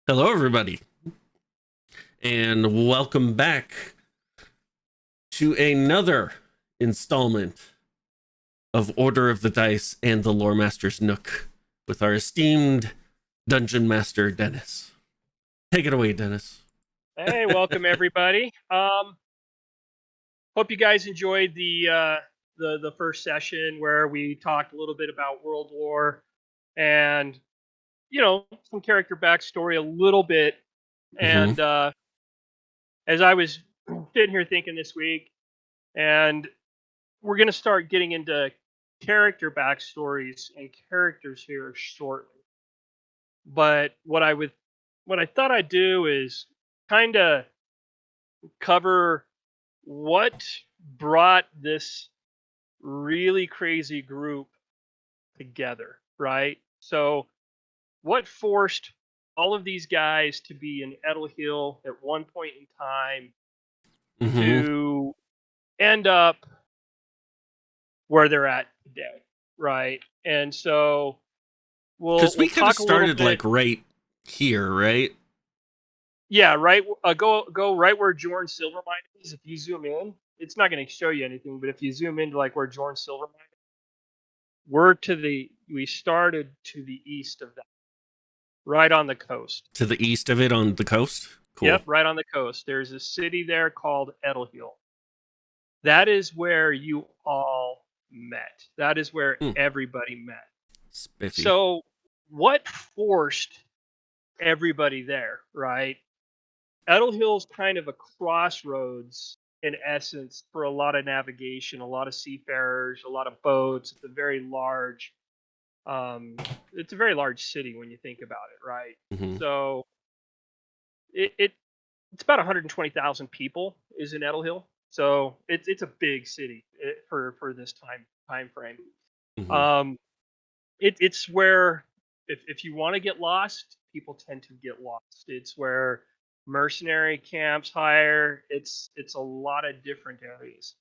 Hello, everybody, and welcome back to another installment of Order of the Dice and the Lore Master's Nook with our esteemed Dungeon Master, Dennis. Take it away, Dennis. Hey, welcome everybody. Hope you guys enjoyed the first session where we talked a little bit about World War and some character backstory a little bit. And as I was sitting here thinking this week, and we're gonna start getting into character backstories and characters here shortly. But what I thought I'd do is kind of cover what brought this really crazy group together, right? So, what forced all of these guys to be in Edel Hill at one point in time to end up where they're at today, right? And so Because we we'll could have talk a little started bit. like right here, right? Yeah, right. Go right where Jorn Silvermine is. If you zoom in, it's not going to show you anything, but if you zoom into like where Jorn Silvermine we started to the east of that, right on the coast. To the east of it on the coast. Cool. Yep, right on the coast. There's a city there called Edelhill. That is where you all met. That is where everybody met. Spiffy. So what forced everybody there, right? Edelhill's kind of a crossroads in essence for a lot of navigation, a lot of seafarers, a lot of boats. It's a very large city when you think about it, right? So it's about 120,000 people is in Edelhill, so it's a big city for this time frame. It's where if you want to get lost, people tend to get lost. It's where mercenary camps hire. It's a lot of different areas.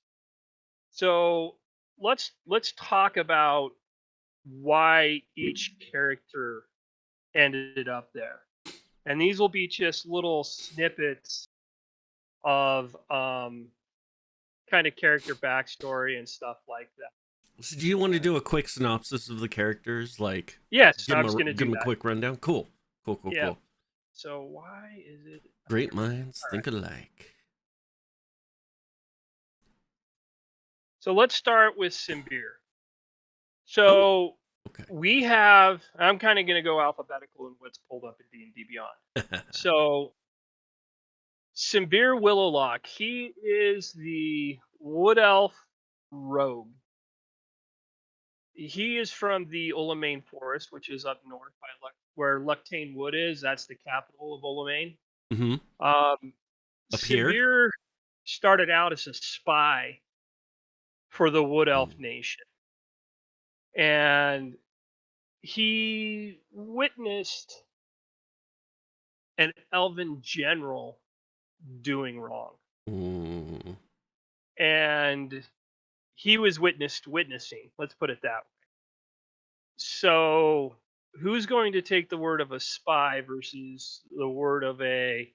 So let's talk about why each character ended up there. And these will be just little snippets of kind of character backstory and stuff like that. So do you want to do a quick synopsis of the characters? Like, yes, give I them was going to give do them a quick rundown. Cool. Cool. So why is it great minds think alike? So let's start with Simbir. So we have. I'm kind of going to go alphabetical in what's pulled up in D&D Beyond. So Simbir Willowlock. He is the wood elf rogue. He is from the Ulamain Forest, which is up north by where Luctane Wood is. That's the capital of Ulamain. Up Simbir here? started out as a spy for the Wood Elf Nation. And he witnessed an elven general doing wrong. And he was witnessing, let's put it that way. So who's going to take the word of a spy versus the word of a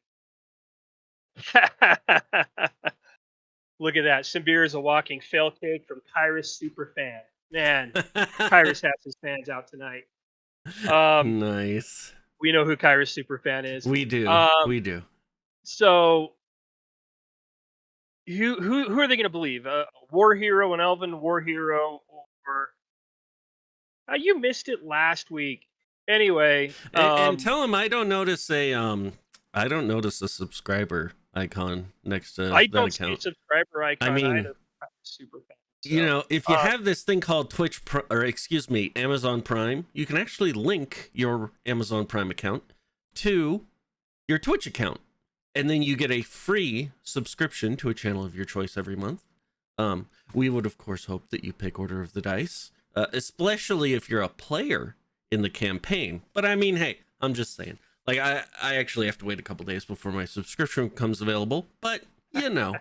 look at that. Simbir is a walking fail cake from Kairis Superfan. Man, Kairis has his fans out tonight. Nice. We know who Kairis Superfan is. We do. We do. So who are they going to believe? A war hero, an elven war hero, or you missed it last week. Anyway, and tell him I don't notice a subscriber icon next to I that don't account. see a subscriber icon. I mean, either. Super fan. So, you know, if you have this thing called Amazon Prime, you can actually link your Amazon Prime account to your Twitch account, and then you get a free subscription to a channel of your choice every month. We would of course hope that you pick Order of the Dice, especially if you're a player in the campaign. But I mean, hey, I'm just saying. Like, I actually have to wait a couple days before my subscription becomes available, but you know.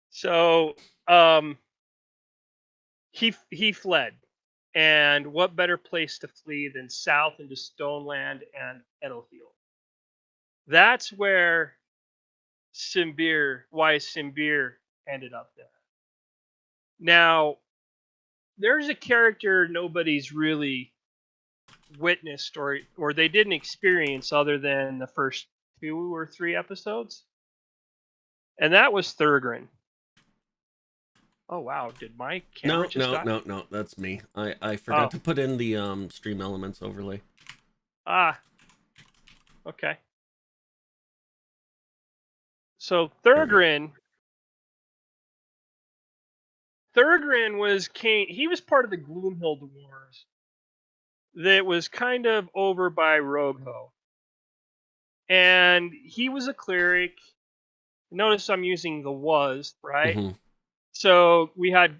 So he fled, And what better place to flee than south into Stoneland and Edelfield? That's where why Simbir ended up there. Now, there's a character nobody's really witnessed or they didn't experience other than the first 2 or 3 episodes, and that was Thurgoon. Oh wow, did my camera just die? No, that's me. I forgot Oh, to put in the stream elements overlay. Okay. So There we go. Thurgoon was king. He was part of the Gloomhill Wars that was kind of over by Rogueho, and he was a cleric. Notice I'm using the was, right? Mm-hmm. So we had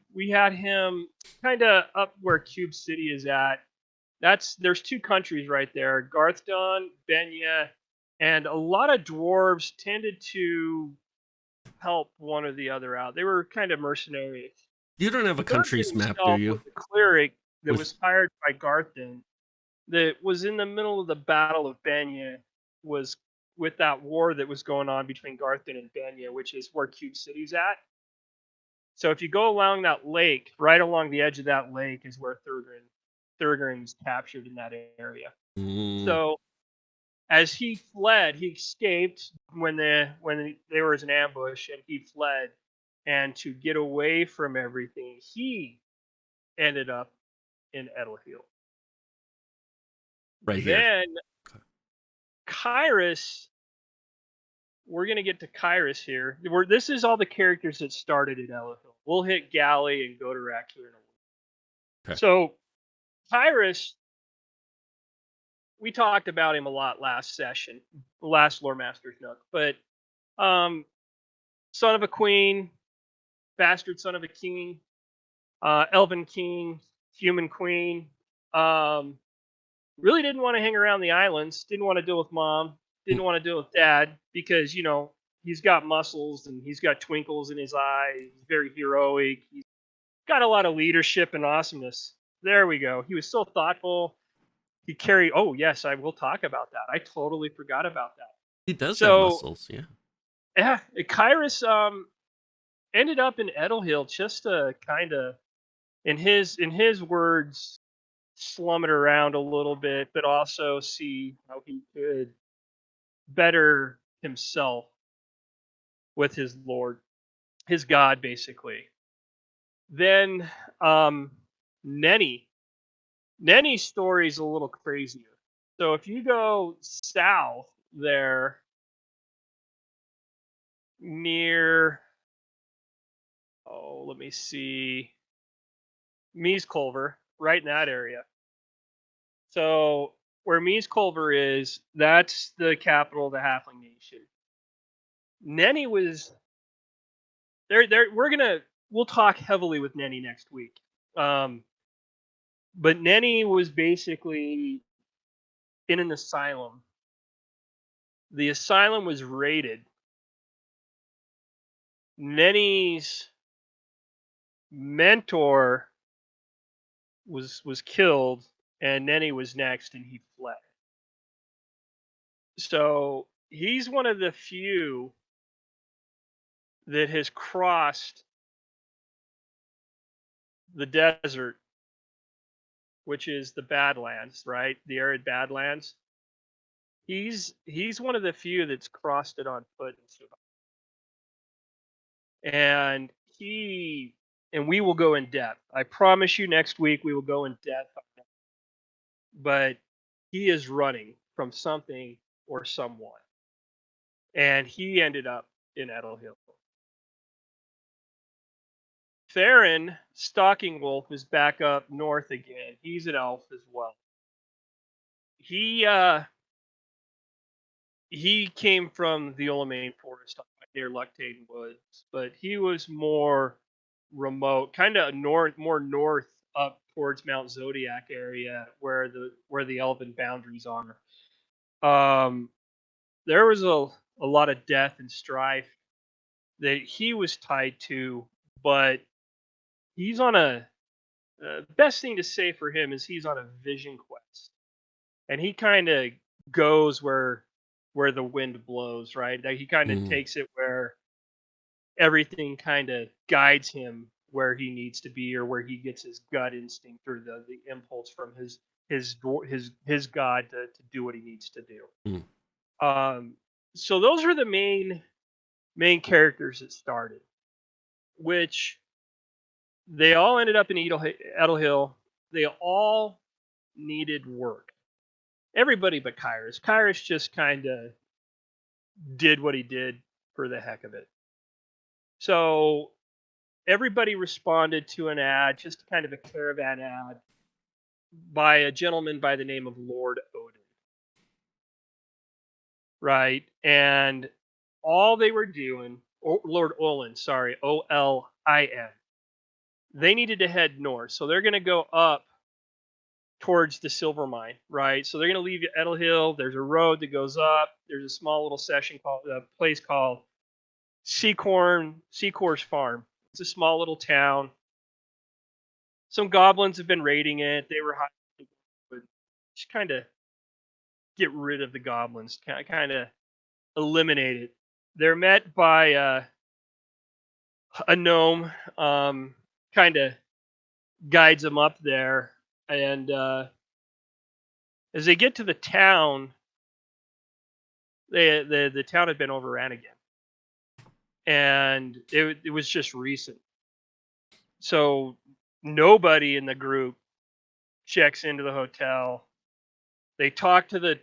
him kind of up where Cube City is at. There's 2 countries right there, Garthdon, Benya, and a lot of dwarves tended to help one or the other out. They were kind of mercenaries. You don't have a Thurgoon countries map, do himself was you? a cleric that With was hired by Garthdon that was in the middle of the Battle of Benya, was with that war that was going on between Garthdon and Benya, which is where Cube City's at. So if you go along that lake, right along the edge of that lake is where Thurgoon's captured in that area. So as he fled, he escaped when there was an ambush, and he fled. And to get away from everything, he ended up in Edelfield. right here. Then Kairis, we're gonna get to Kairis here. This is all the characters that started at Edelfield. We'll hit Galley and Godorak here in a week. Okay. So Kairis, we talked about him a lot last session, last Lore Master's Nook, but son of a queen, bastard son of a king, elven king, human queen. Really didn't want to hang around the islands. Didn't want to deal with mom. Didn't want to deal with dad because he's got muscles and he's got twinkles in his eye. He's very heroic. He's got a lot of leadership and awesomeness. There we go. He was so thoughtful. He carried. Oh yes, I will talk about that. I totally forgot about that. He does have muscles, yeah. Yeah, Kairis ended up in Edelhill just to kind of, in his words, slum it around a little bit, but also see how he could better himself with his Lord, his God, basically. Then Nenny's story is a little crazier. So if you go south there near, let me see, Meesculver, right in that area. So where Meesculver is, that's the capital of the Halfling Nation. Nenny was there. We'll talk heavily with Nenny next week. But Nenny was basically in an asylum. The asylum was raided. Nenny's mentor was killed, and Nenny was next, and he fled. So he's one of the few that has crossed the desert, which is the Badlands, right? The arid Badlands. He's one of the few that's crossed it on foot and survived. And we will go in depth. I promise you next week we will go in depth on that. But he is running from something or someone. And he ended up in Edelhill. Theron, Stalking Wolf, is back up north again. He's an elf as well. He came from the Olamane Forest near Luctane Woods, but he was more remote, kind of more north up towards Mount Zodiac area where the elven boundaries are. There was a lot of death and strife that he was tied to, but he's on a best thing to say for him is he's on a vision quest, and he kind of goes where the wind blows, right? Like he kind of Mm, takes it where everything kind of guides him where he needs to be, or where he gets his gut instinct or the impulse from his god to do what he needs to do. mm, Um, so those are the main characters that started, which they all ended up in Edel Hill. They all needed work. Everybody but Kairis. Kairis just kind of did what he did for the heck of it. So everybody responded to an ad, just kind of a caravan ad by a gentleman by the name of Lord Odin, right? And all they were doing, Lord Olin, sorry, Olin, they needed to head north. So they're going to go up towards the silver mine, right? So they're going to leave Edel Hill. There's a road that goes up. There's a small little place called Seahorse Farm. It's a small little town. Some goblins have been raiding it. They were hiding, but just kind of get rid of the goblins, kind of eliminate it. They're met by a gnome, kind of guides them up there, and as they get to the town, the town had been overran again, and it was just recent. So nobody in the group checks into the hotel. They talk to the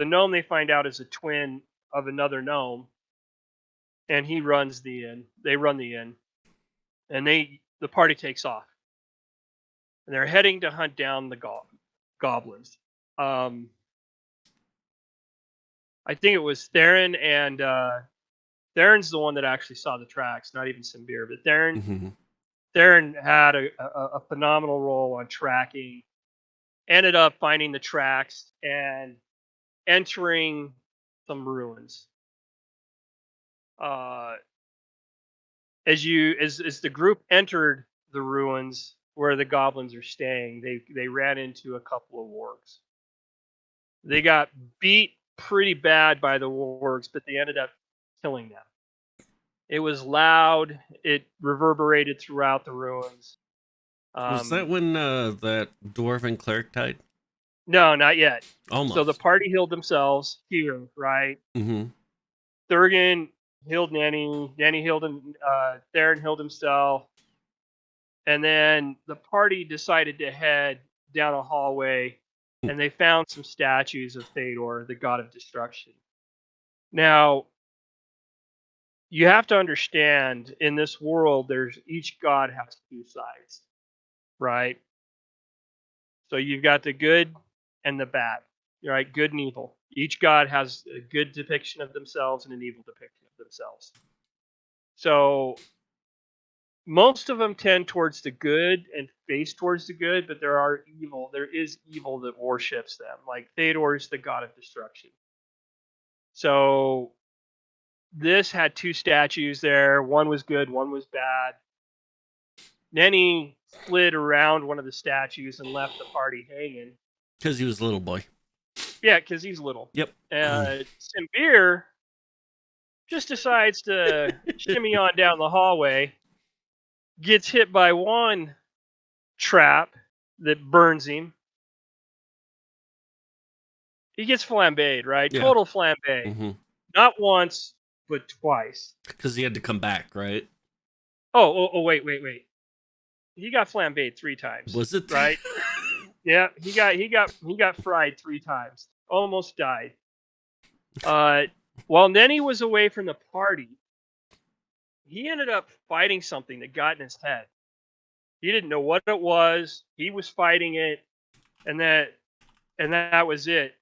gnome they find out is a twin of another gnome, and he runs the inn. They run the inn, and the party takes off, and they're heading to hunt down the goblins. Um, I think it was Theron, and Theron's the one that actually saw the tracks, not even Simbir, but mm-hmm. Theron had a phenomenal role on tracking. Ended up finding the tracks and entering some ruins. Uh, as the group entered the ruins where the goblins are staying, they ran into a couple of wargs. They got beat pretty bad by the wargs, but they ended up killing them. It was loud. It reverberated throughout the ruins. Was that Um, when that dwarven cleric died? no, not yet. So the Almost. party healed themselves here, right? Mm-hmm. Thurgoon healed Nanny. Nanny healed him. Theron healed himself. And then the party decided to head down a hallway, and they found some statues of Thador, the god of destruction. Now, you have to understand, in this world, there's each god has two sides, right? So you've got the good and the bad, right? Good and evil. Each god has a good depiction of themselves and an evil depiction of themselves. So most of them tend towards the good and face towards the good, but there is evil that worships them. Like Thador is the god of destruction. So this had two statues there. One was good, one was bad. Nenny slid around one of the statues and left the party hanging. Because he was a little boy. Yeah, because he's little. Yep. Simbir just decides to shimmy on down the hallway, gets hit by one trap that burns him. He gets flambéed, right? Yeah. Total flambe. Mm-hmm. Not once, but twice. Because he had to come back, right? Oh, wait. He got flambéed 3 times. Was it? Right? Yeah, he got fried 3 times. Almost died. While Nenny was away from the party, he ended up fighting something that got in his head. He didn't know what it was. He was fighting it, and that was it.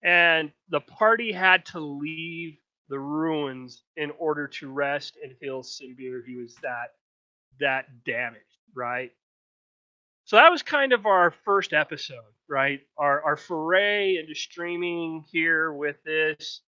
And the party had to leave the ruins in order to rest and heal Simbir. He was that damaged, right? So that was kind of our first episode, right? Our foray into streaming here with this.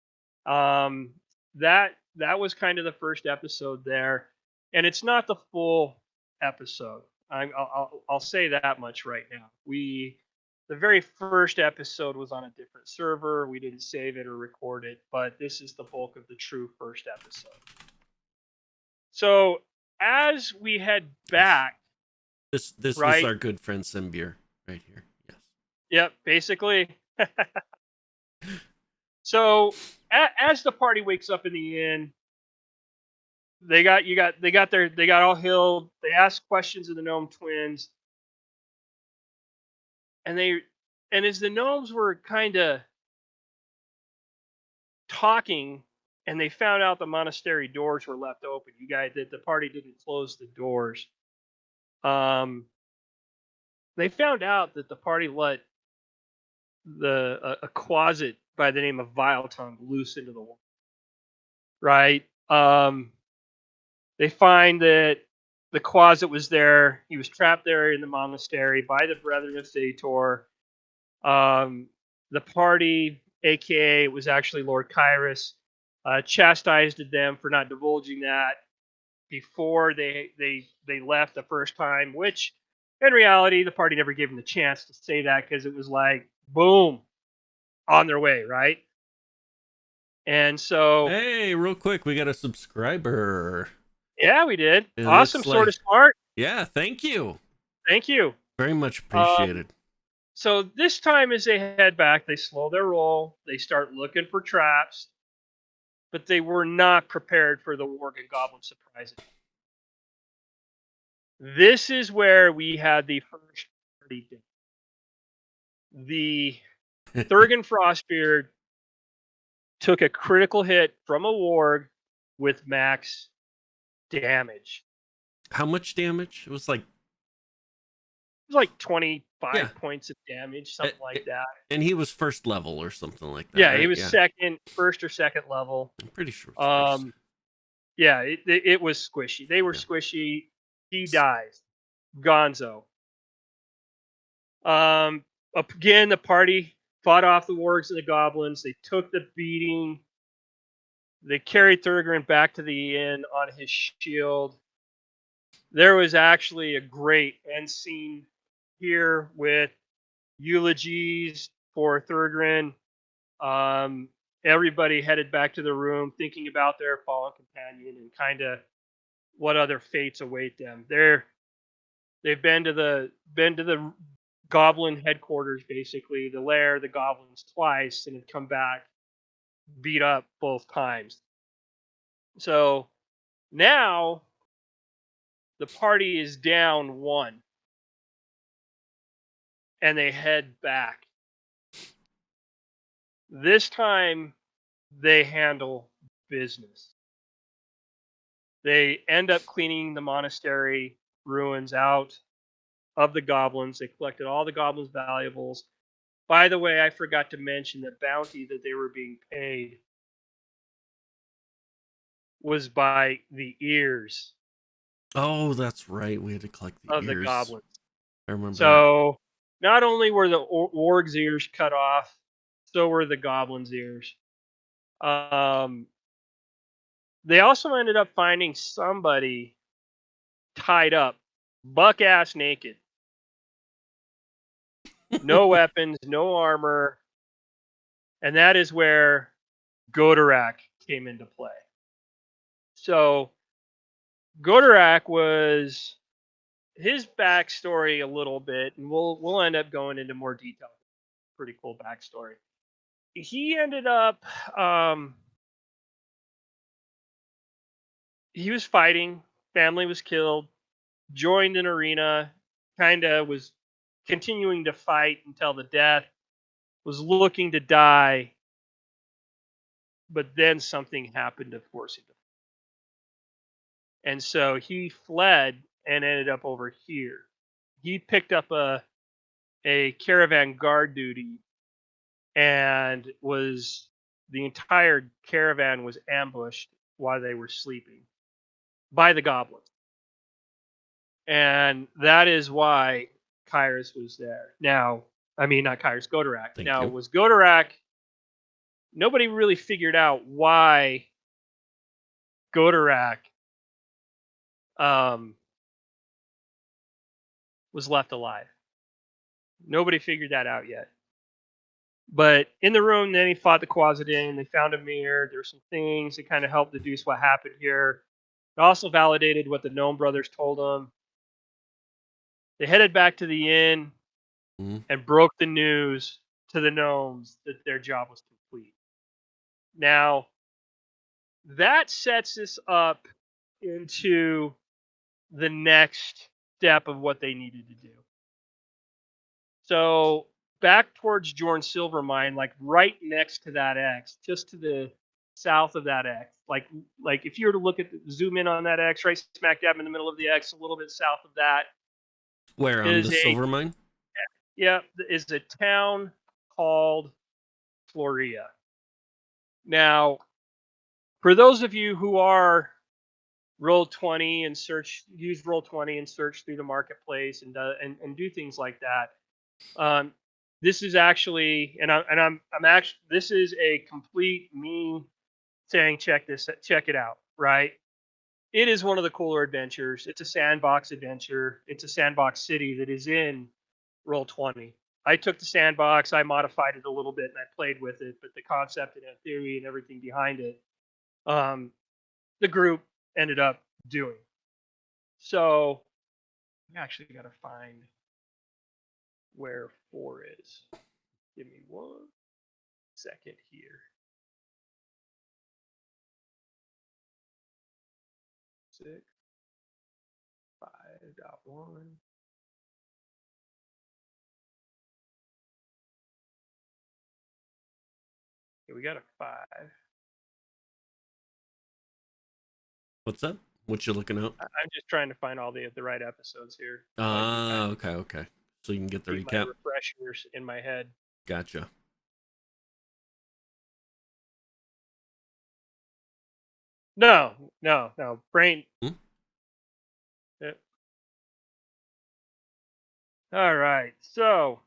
Um, that was kind of the first episode there, and it's not the full episode. I'll say that much right now. The very first episode was on a different server. We didn't save it or record it, but this is the bulk of the true first episode. So as we head back, This was right? our good friend Simbeer right here. Yes. Yep, basically. So as the party wakes up in the inn, they got all healed. They ask questions of the gnome twins, and as the gnomes were kind of talking, and they found out the monastery doors were left open. You guys, that the party didn't close the doors. They found out that the party let a quasit by the name of Vile Tongue loose into the world. Right? They find that the quasit was there. He was trapped there in the monastery by the Brethren of Sator. The party, aka it was actually Lord Kairis, chastised them for not divulging that before they left the first time, which in reality the party never gave them the chance to say that because it was like boom, on their way, right? And so Hey, real quick, we got a subscriber. yeah, we did. It Awesome, looks sort like- of smart. Yeah, thank you. Thank you. Very much appreciated. So this time, as they head back, they slow their roll. They start looking for traps, but they were not prepared for the Warg and Goblin surprise. This is where we had the first party day. The Thurgoon Frostbeard took a critical hit from a Warg with max damage. How much damage? It was like, 25 points of damage, something like that. And he was first level or something like that. Yeah, right? he was first or second level. I'm pretty sure. It was first. Yeah, it was squishy. They were squishy. He dies. Gonzo. Again, the party fought off the wargs and the goblins. They took the beating. They carried Thurgoon back to the inn on his shield. There was actually a great end scene here with eulogies for Thurgoon. Everybody headed back to the room thinking about their fallen companion and kind of what other fates await them. They've been to the goblin headquarters, basically the lair, the goblins twice, and have come back beat up both times. So now the party is down one, and they head back. This time they handle business. They end up cleaning the monastery ruins out of the goblins. They collected all the goblins' valuables. By the way, I forgot to mention the bounty that they were being paid was by the ears. Oh, that's right. We had to collect the of ears. the goblins. I remember. So not only were the warg's ears cut off, so were the goblins' ears. They also ended up finding somebody tied up, buck ass naked. No weapons, no armor. And that is where Godorak came into play. So Godorak was his backstory a little bit, and we'll end up going into more detail. Pretty cool backstory. He ended up he was fighting, family was killed, joined an arena, kinda was continuing to fight until the death, was looking to die, but then something happened to force him to. And so he fled and ended up over here. He picked up a caravan guard duty, and the entire caravan was ambushed while they were sleeping by the goblins. And that is why Kairis was there. Now, I mean, not Kairis, Godorak. Thank Now, you. was Godorak, nobody really figured out why Godorak was left alive. Nobody figured that out yet. But in the room, then he fought the Quasidin. They found a mirror. There's some things that kind of helped deduce what happened here. It also validated what the Gnome brothers told them. They headed back to the inn and broke the news to the gnomes that their job was complete. Now, that sets us up into the next step of what they needed to do. So back towards Jorn Silvermine, like right next to that X, just to the south of that X, like if you were to look at zoom in on that X, right smack dab in the middle of the X, a little bit south of that, Where, on the silver mine? Is a town called Floria. Now, for those of you who are Roll20 and use Roll20 and search through the marketplace and do things like that. This is actually, I'm actually, this is a complete me saying check it out, right? It is one of the cooler adventures. It's a sandbox adventure. It's a sandbox city that is in Roll20. I took the sandbox, I modified it a little bit, and I played with it, but the concept and theory and everything behind it, the group ended up doing. So I actually got to find where 4 is. Give me 1 second here. 6 5.1. Okay, we got a 5. What's that? What you looking at? I'm just trying to find all the right episodes here. Okay. So you can get the Keep recap. my refreshers in my head. Gotcha. No. Brain. Yep. All right. So.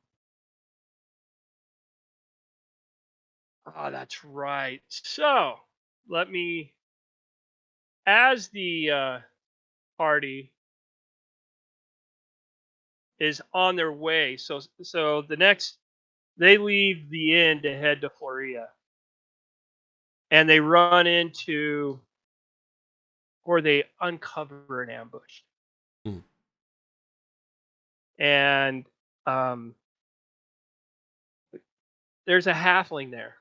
Oh, that's right. So, let me, as the party is on their way. So the next, they leave the inn to head to Floria, and they run into, or they uncover an ambush, and there's a halfling there,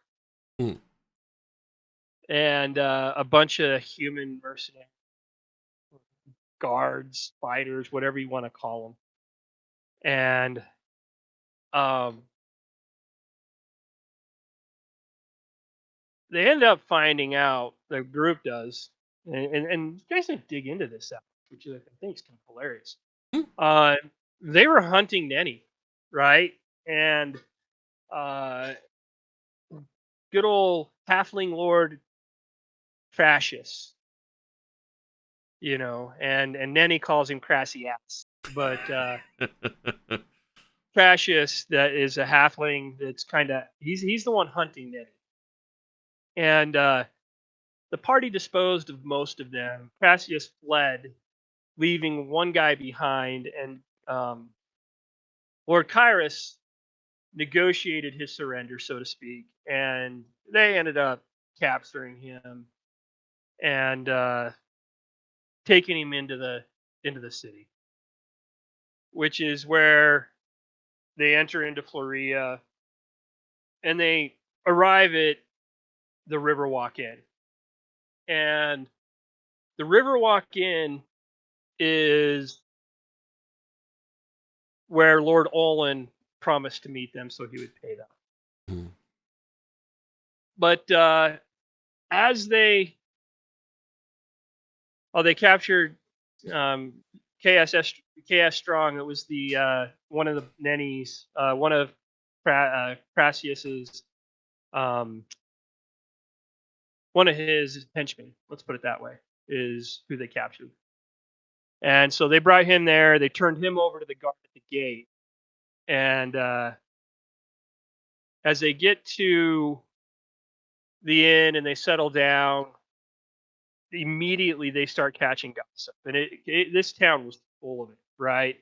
and a bunch of human mercenaries, guards, fighters, whatever you want to call them, and they end up finding out, the group does, and you guys didn't dig into this stuff, which I think is kind of hilarious. They were hunting Nenny, right? And good old halfling lord Fascist, and Nenny calls him crassy ass, but Fascist, that is a halfling that's kind of, he's the one hunting Nenny, and the party disposed of most of them. Cassius fled, leaving one guy behind, and Lord Kairis negotiated his surrender, so to speak, and they ended up capturing him and taking him into the city, which is where they enter into Floria, and they arrive at the Riverwalk Inn. And the Riverwalk Inn is where Lord Olin promised to meet them, so he would pay them. But as they captured KS Strong. It was the one of the Nennies, one of Crassius's, one of his henchmen. Let's put it that way, is who they captured. And so they brought him there. They turned him over to the guard at the gate. And as they get to the inn and they settle down, immediately they start catching gossip. And this town was full of it, right?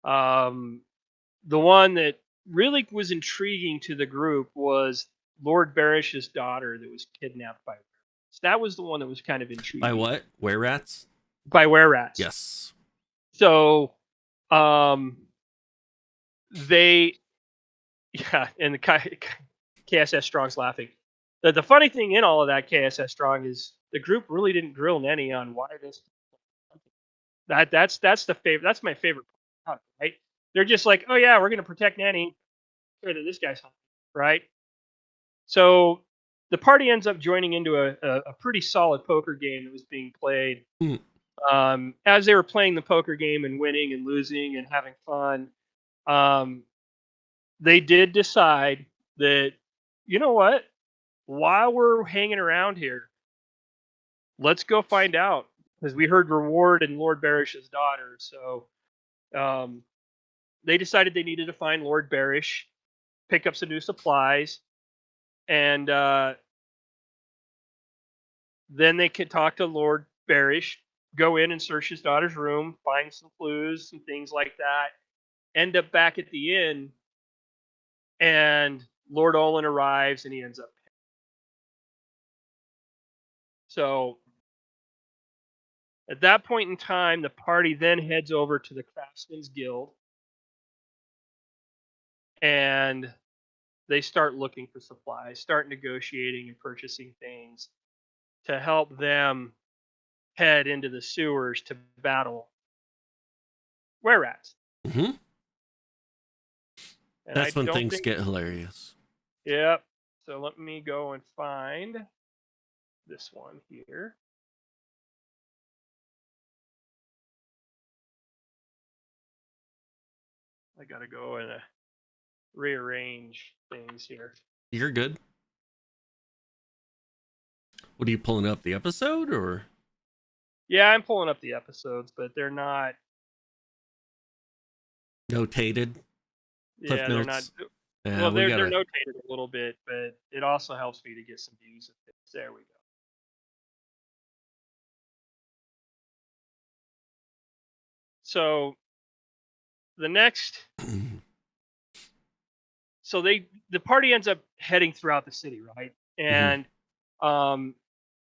The one that really was intriguing to the group was Lord Barish's daughter that was kidnapped by werewolves. That was the one that was kind of intriguing. By what? Were rats? By were-rats. Yes. So, they, yeah, and the KSS Strong's laughing. The funny thing in all of that, KSS Strong, is the group really didn't grill Nenny on why this. That's the favorite. That's my favorite part, right? They're just like, oh yeah, we're gonna protect Nenny. Sure that this guy's hot, right? So the party ends up joining into a pretty solid poker game that was being played. As they were playing the poker game and winning and losing and having fun, they did decide that, you know what? While we're hanging around here, let's go find out, because we heard reward in Lord Barish's daughter. So um, they decided they needed to find Lord Barish, pick up some new supplies, and then they could talk to Lord Barish, go in and search his daughter's room, find some clues, some things like that. End up back at the inn, and Lord Olin arrives, and he ends up. So at that point in time, the party then heads over to the Craftsman's Guild, and they start looking for supplies, start negotiating and purchasing things to help them head into the sewers to battle were-rats. Mm-hmm. And That's when don't things think, get hilarious. Yep. So let me go and find this one here. I gotta go and rearrange things here. You're good. What are you pulling up? The episode or? Yeah, I'm pulling up the episodes, but they're not Notated? Cliff Yeah, notes? they're not. Yeah, Well, we they're gotta. notated a little bit, but it also helps me to get some views of things. There we go. So the next, so the party ends up heading throughout the city, right? And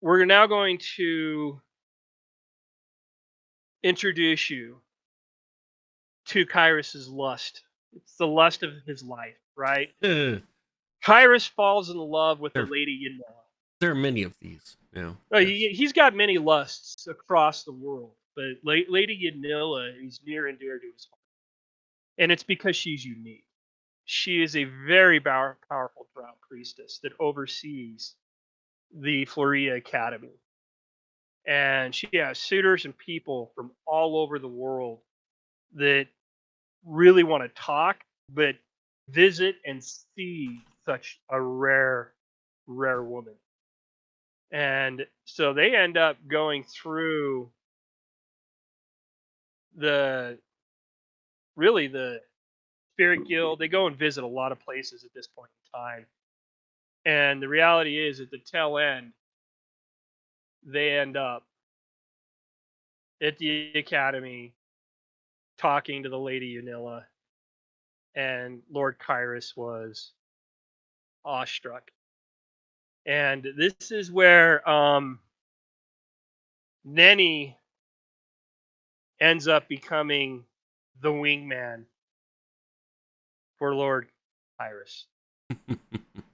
we're now going to introduce you to Kairis's lust. It's the lust of his life, right? Kairis falls in love with the Lady Yanilla. There are many of these. Yeah. He's got many lusts across the world, but Lady Yanilla is near and dear to his heart. And it's because she's unique. She is a very powerful drow priestess that oversees the Floria Academy. And she has suitors and people from all over the world that really want to talk, but visit and see such a rare woman. And so they end up going through the Spirit Guild. They go and visit a lot of places at this point in time. And the reality is, at the tail end, they end up at the academy talking to the Lady Unilla, and Lord Kairis was awestruck. And this is where Nenny ends up becoming the wingman for Lord Kairis.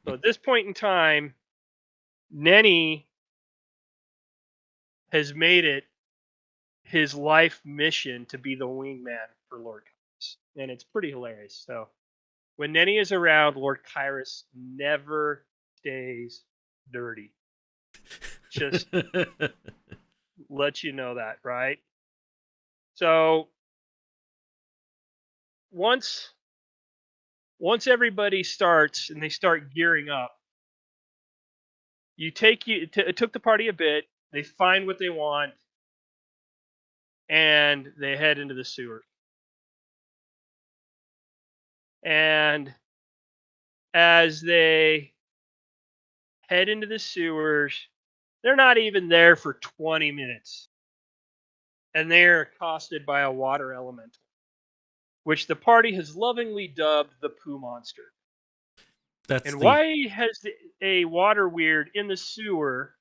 So at this point in time, Nenny has made it his life mission to be the wingman for Lord Kairis. And it's pretty hilarious. So when Nenny is around, Lord Kairis never stays dirty. Just let you know that, right? So once everybody starts and they start gearing up, it took the party a bit. They find what they want, and they head into the sewer. And as they head into the sewers, they're not even there for 20 minutes. And they're accosted by a water elemental. which the party has lovingly dubbed the Pooh Monster. That's And the why has a water weird in the sewer,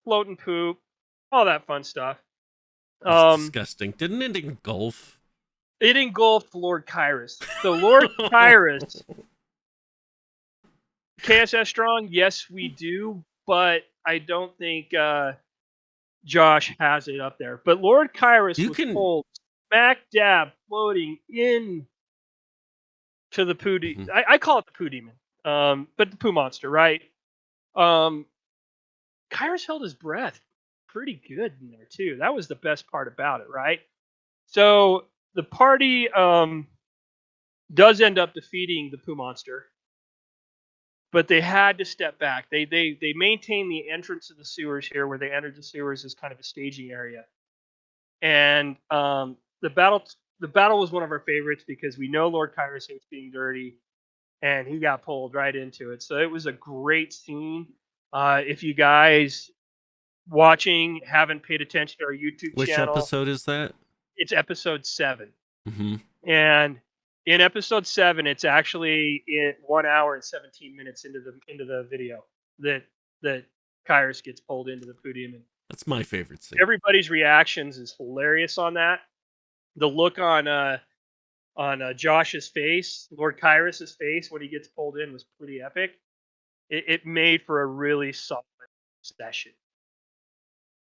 floating poop, all that fun stuff? it's disgusting. Didn't it engulf? It engulfed Lord Kairis. So Lord Kairis, KSS Strong, yes, we do, but I don't think Josh has it up there. But Lord Kairis You was can. pulled smack dab floating in to the Pooh. Mhm. I call it the Pooh Demon, but the Pooh Monster, right? Um, Kairos held his breath pretty good in there too. That was the best part about it, right? So the party does end up defeating the Pooh Monster, but they had to step back. They maintain the entrance of the sewers here, where they entered the sewers as kind of a staging area, and the battle was one of our favorites because we know Lord Kairos hates being dirty, and he got pulled right into it. So it was a great scene. If you guys watching haven't paid attention to our YouTube Which channel, episode is that? it's episode 7. Mm-hmm. And in episode 7, it's actually in 1 hour and 17 minutes into the video that Kairos gets pulled into the Pooh Demon. That's my favorite scene. Everybody's reactions is hilarious on that. The look on Josh's face, Lord Kairos' face when he gets pulled in was pretty epic. It made for a really solid session.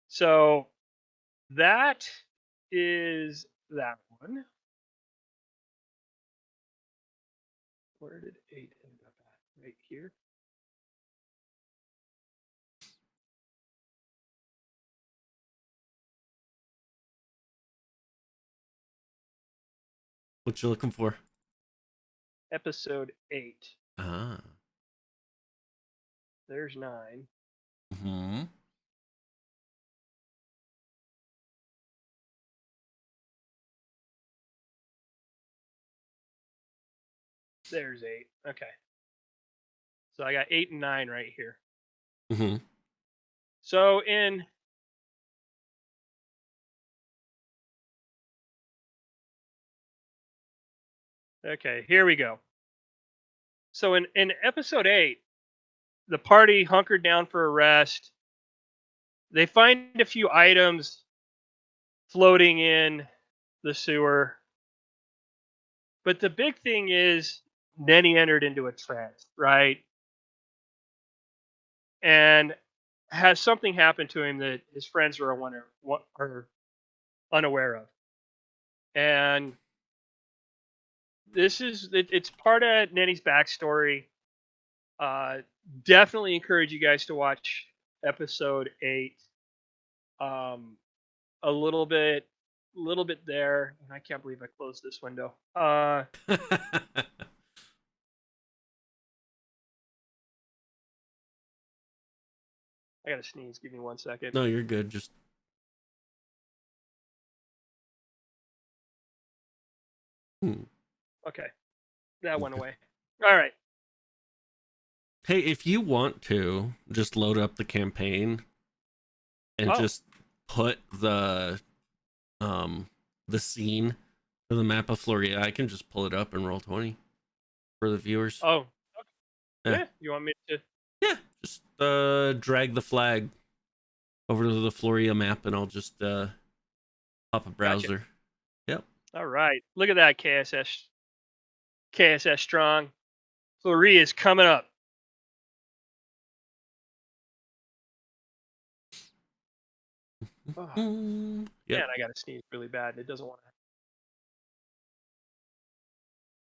So that is that one. Where did 8 end up at? Right here. What you looking for? Episode 8. Ah. There's 9. Mm-hmm. There's 8. Okay. So I got 8 and 9 right here. Mm-hmm. So okay, here we go. So in episode 8, the party hunkered down for a rest. They find a few items floating in the sewer. But the big thing is Nenny entered into a trance, right? And has something happened to him that his friends are unaware of. And it's part of Nenny's backstory. Definitely encourage you guys to watch episode 8. A little bit there. And I can't believe I closed this window. I gotta sneeze. Give me 1 second. No, you're good. Just Okay, that went away. All right. Hey, if you want to, just load up the campaign and just put the scene for the map of Floria. I can just pull it up and roll 20 for the viewers. Oh, okay. Yeah. Yeah. You want me to? Yeah, just drag the flag over to the Floria map, and I'll just pop a browser. Gotcha. Yep. All right. Look at that, KSS Strong. Floria is coming up. Oh, Yep. man, I gotta sneeze really bad. It doesn't want to.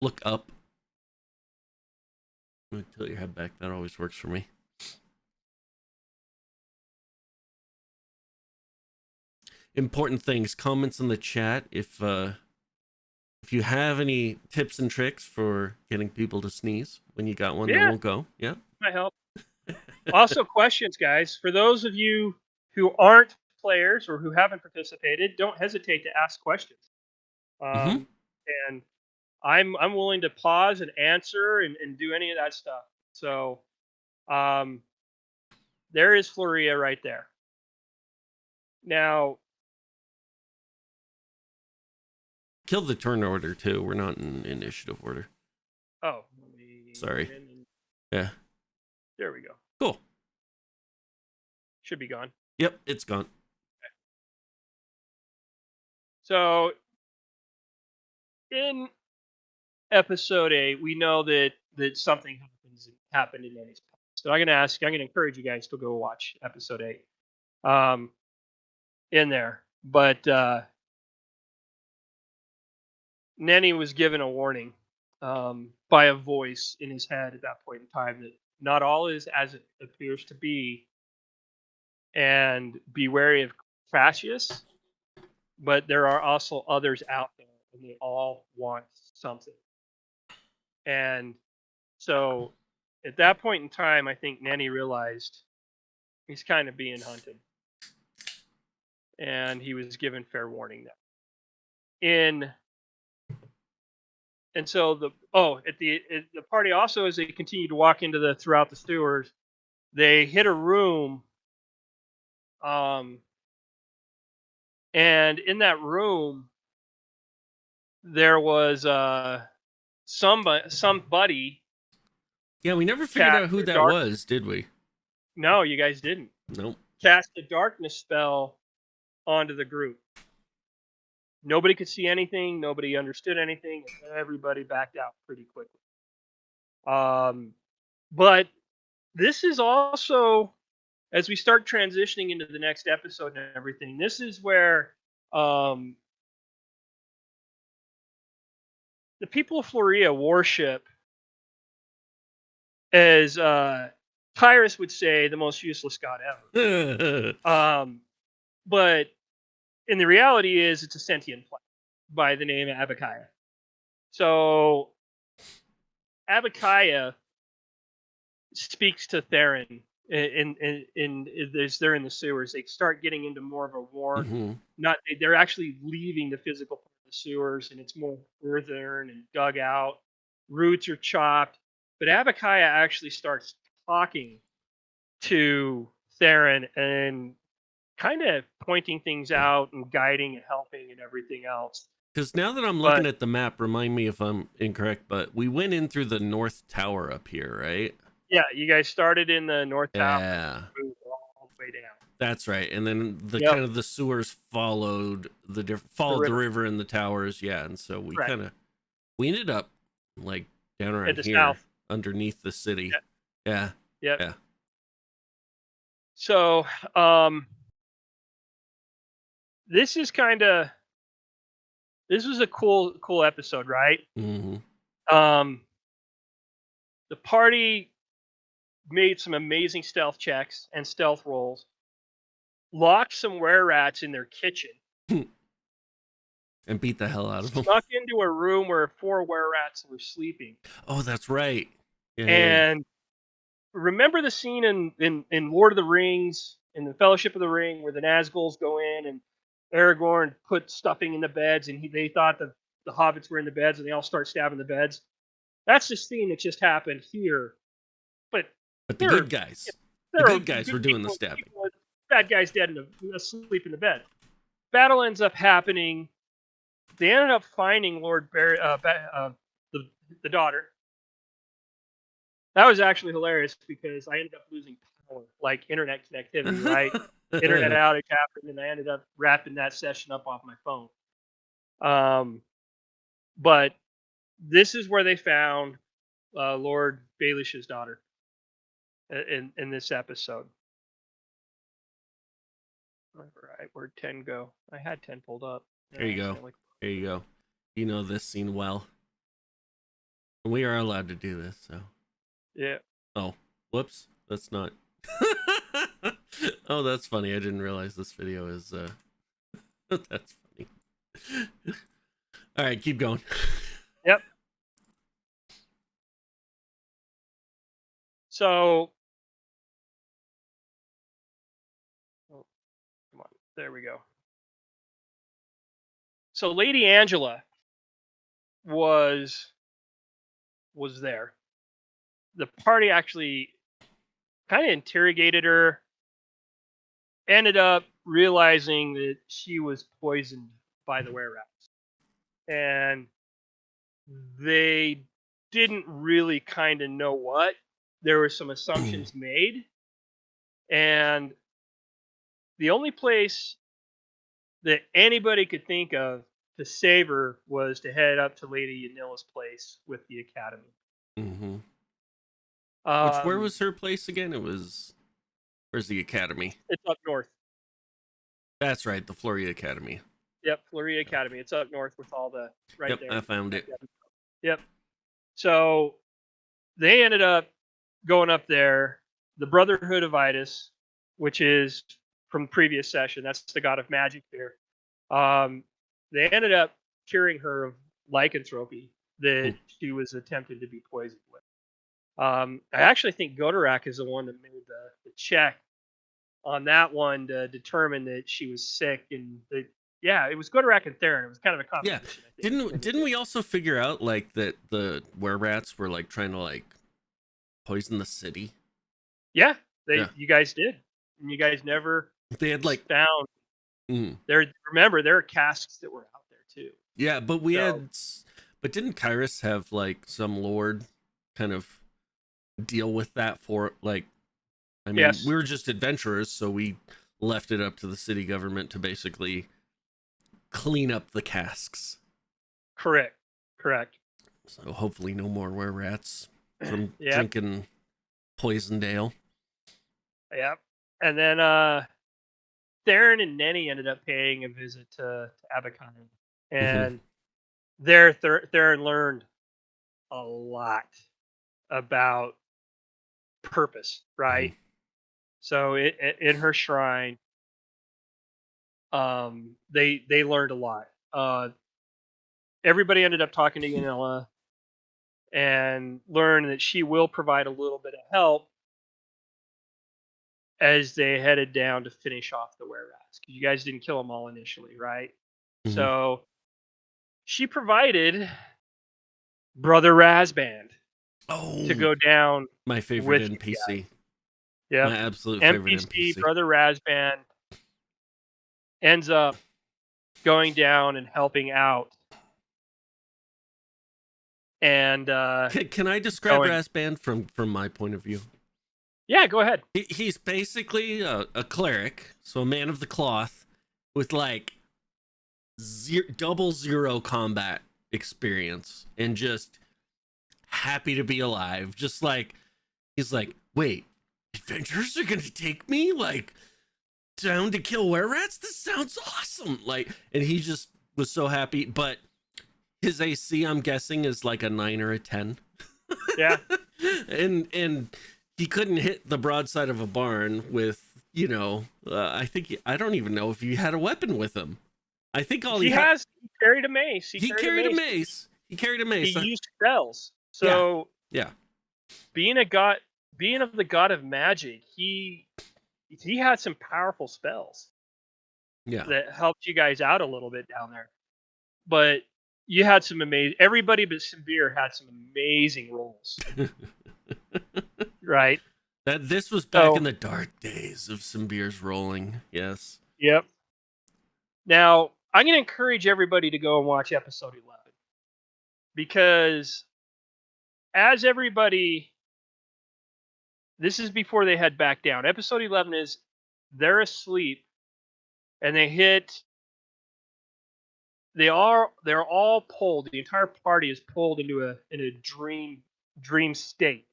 Look up. I'm gonna tilt your head back. That always works for me. Important things. Comments in the chat if you have any tips and tricks for getting people to sneeze when you got one, then we'll go. Yeah. Might help. Also, questions, guys. For those of you who aren't players or who haven't participated, don't hesitate to ask questions. And I'm willing to pause and answer and do any of that stuff. So there is Floria right there. Now, Kill the turn order too. We're not in initiative order. Oh, let me Sorry. get in and- Yeah. There we go. Cool. Should be gone. Yep, it's gone. So in episode 8, we know that something happened in Nanny's past. So I'm gonna encourage you guys to go watch episode 8. In there. But Nanny was given a warning by a voice in his head at that point in time that not all is as it appears to be, and be wary of Crassus, but there are also others out there, and they all want something. And so at that point in time, I think Nanny realized he's kind of being hunted, and he was given fair warning that. And so the party also, as they continue to walk throughout the sewers, they hit a room, and in that room there was somebody. Yeah, we never figured out who that was, did we? No, you guys didn't. Nope. Cast a darkness spell onto the group. Nobody could see anything. Nobody understood anything. And everybody backed out pretty quickly. But this is also, as we start transitioning into the next episode and everything, this is where the people of Floria worship, as Kairis would say, the most useless god ever. But in the reality is, it's a sentient plant by the name of Abakiah. So Abakiah speaks to Theron as they're in the sewers. They start getting into more of a war. Mm-hmm. They're actually leaving the physical part of the sewers, and it's more earthen and dug out. Roots are chopped, but Abakiah actually starts talking to Theron and kind of pointing things out and guiding and helping and everything else. Because now that I'm looking at the map, remind me if I'm incorrect, but we went in through the North Tower up here, right? Yeah, you guys started in the North Tower. Yeah. And moved all the way down. That's right. And then kind of the sewers followed the river and the towers. Yeah. And so we we ended up like down around here, south, underneath the city. Yeah. Yeah. So, this was a cool episode, right? Mm-hmm. The party made some amazing stealth checks and stealth rolls, locked some were-rats in their kitchen, and beat the hell out of them. Snuck into a room where 4 were-rats were sleeping. Oh, that's right. Yeah, and remember the scene in Lord of the Rings, in the Fellowship of the Ring, where the Nazguls go in and Aragorn put stuffing in the beds, and they thought the hobbits were in the beds, and they all start stabbing the beds. That's the scene that just happened here. But the good guys. The good guys were doing the stabbing. Bad guys dead asleep in the bed. Battle ends up happening. They ended up finding Lord Barry, the daughter. That was actually hilarious because I ended up losing power, like internet connectivity, right? Internet outage happened, and I ended up wrapping that session up off my phone. But this is where they found Lord Baelish's daughter in this episode. All right, where'd 10 go? I had 10 pulled up. There you go. There you go. You know this scene well. We are allowed to do this, so. Yeah. Oh, whoops. That's not. Oh, that's funny. I didn't realize this video is. That's funny. All right, keep going. Yep. So. Oh, come on. There we go. So Lady Angela was there. The party actually kind of interrogated her, ended up realizing that she was poisoned by the were-rats. and they didn't really kind of know what. There were some assumptions made, and the only place that anybody could think of to save her was to head up to Lady Yanila's place with the academy. Mm-hmm. Where Um, was her place again? Where's the academy? it's up north. That's right, the Florida Academy. Yep, Florida Academy. It's up north with all the right Yep, there. I found it. Yep. So they ended up going up there. The Brotherhood of Itis, which is from the previous session, that's the god of magic here. They ended up curing her of lycanthropy that she was attempted to be poisoned with. I actually think Godorak is the one that made the check on that one to determine that she was sick, and yeah, it was Godorak and Theron. It was kind of a Yeah, combination. I think. didn't we also figure out like that the were rats were like trying to like poison the city? Yeah, Yeah, you guys did, and you guys never they had like found mm, there. Remember, there are casks that were out there too. yeah, but we So had, but didn't Kairis have like some lord kind of deal with that for like? I mean, yes, we were just adventurers, so we left it up to the city government to basically clean up the casks. correct, correct. So hopefully, no more were rats from Yep, drinking poisoned ale. yep. And then Theron and Nenny ended up paying a visit to Abakan, Mm-hmm. and there Theron learned a lot about purpose, Mm-hmm. right? So in her shrine, they learned a lot. Everybody ended up talking to Yanela and learned that she will provide a little bit of help as they headed down to finish off the were-rats, because you guys didn't kill them all initially, right? Mm-hmm. So she provided Brother Razband to Oh, go down my favorite with you guys. NPC. Yep. My absolute favorite NPC NPC. Brother Razband ends up going down and helping out, and Can I describe going. Rasband from my point of view? Yeah, go ahead. He's basically a cleric, so a man of the cloth with like double zero combat experience and just happy to be alive. Just like he's like, wait, adventurers are gonna take me like down to kill were rats? This sounds awesome. Like, and he just was so happy. But his AC, I'm guessing, is like a 9 or a 10. Yeah. and he couldn't hit the broadside of a barn with, I don't even know if he had a weapon with him. I think all he had, He carried a mace. he carried a mace. He carried a He mace. used spells. Yeah, So yeah, being being of the god of magic, he had some powerful spells yeah. that helped you guys out a little bit down there. But you had some amazing. Everybody but Simbir had some amazing rolls, right? That this was back So in the dark days of some beers rolling. Yes. yep. Now I'm going to encourage everybody to go and watch episode 11, because as everybody, this is before they head back down. Episode 11 is they're asleep and they're all pulled. The entire party is pulled into a dream state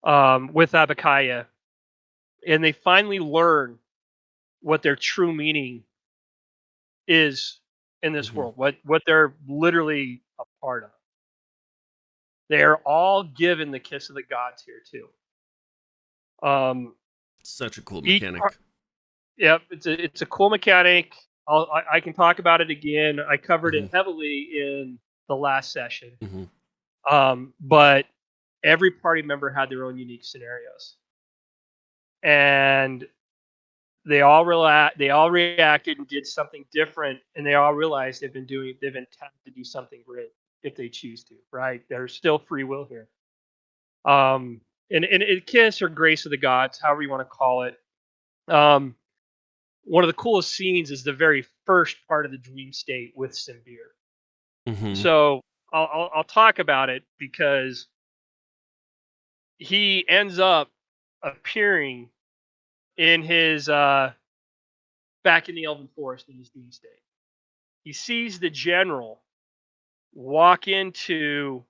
with Abakaya, and they finally learn what their true meaning is in this Mm-hmm. world. What they're literally a part of. They are all given the kiss of the gods here too. Um, Such a cool each mechanic. Yep, it's a cool mechanic. I can talk about it again. I covered Mm-hmm. it heavily in the last session. Mm-hmm. But every party member had their own unique scenarios, and they all reacted and did something different, and they all realized they've been tapped to do something great if they choose to. Right? There's still free will here. And kiss or grace of the gods, however you want to call it. Um, One of the coolest scenes is the very first part of the dream state with Simbir. Mm-hmm. So I'll talk about it because he ends up appearing in his back in the Elven Forest in his dream state. He sees the general walk into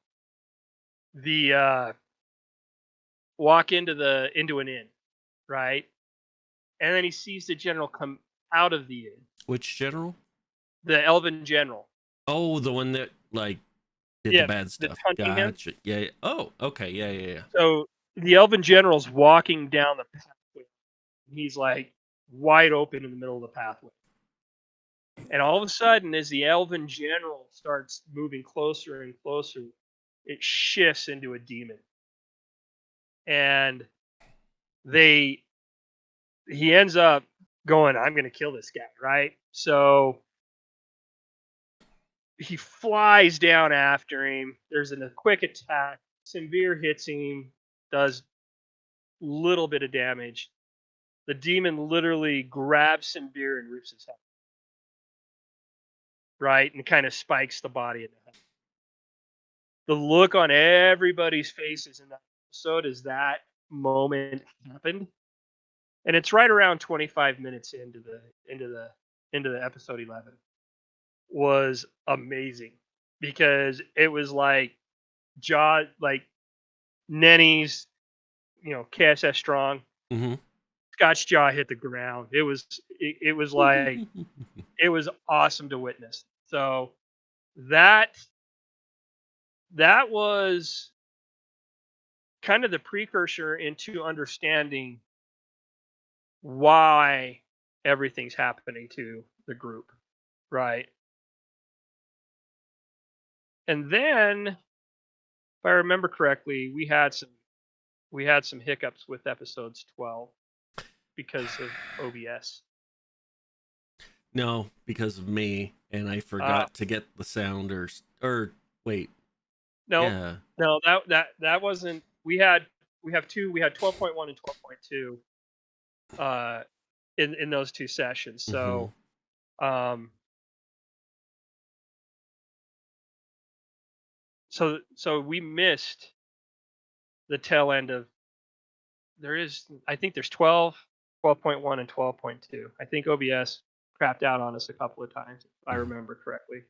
the into an inn, right? And then he sees the general come out of the inn. Which general? The Elven general. Oh, the one that like did the Yeah, bad that's stuff. hunting him. Gotcha. Yeah. Yeah. Oh, okay. Yeah. Yeah. Yeah. So the Elven general's walking down the pathway. He's like wide open in the middle of the pathway. And all of a sudden, as the Elven general starts moving closer and closer, it shifts into a demon. And they he ends up going, I'm gonna kill this guy, right? So he flies down after him. There's a quick attack. Simvir hits him, does little bit of damage. The demon literally grabs Simvir and rips his head, right? And kind of spikes the body in the head. The look on everybody's faces in that episode as that moment happened, and it's right around 25 minutes into the episode 11, was amazing because it was like Nenny's, KSS Strong, Mm-hmm. Scott's jaw hit the ground. It was like it was awesome to witness. So that that was kind of the precursor into understanding why everything's happening to the group, right? And then, if I remember correctly, we had some hiccups with episodes 12 because of OBS. No, because of me, and I Uh, forgot to get the sound or wait. no, Yeah. no, that wasn't. We have two. We had 12.1 and 12.2 in those two sessions. Mm-hmm. Um, so we missed the tail end of I think there's 12, 12.1 and 12.2. I think OBS crapped out on us a couple of times, if I Mm-hmm. remember correctly.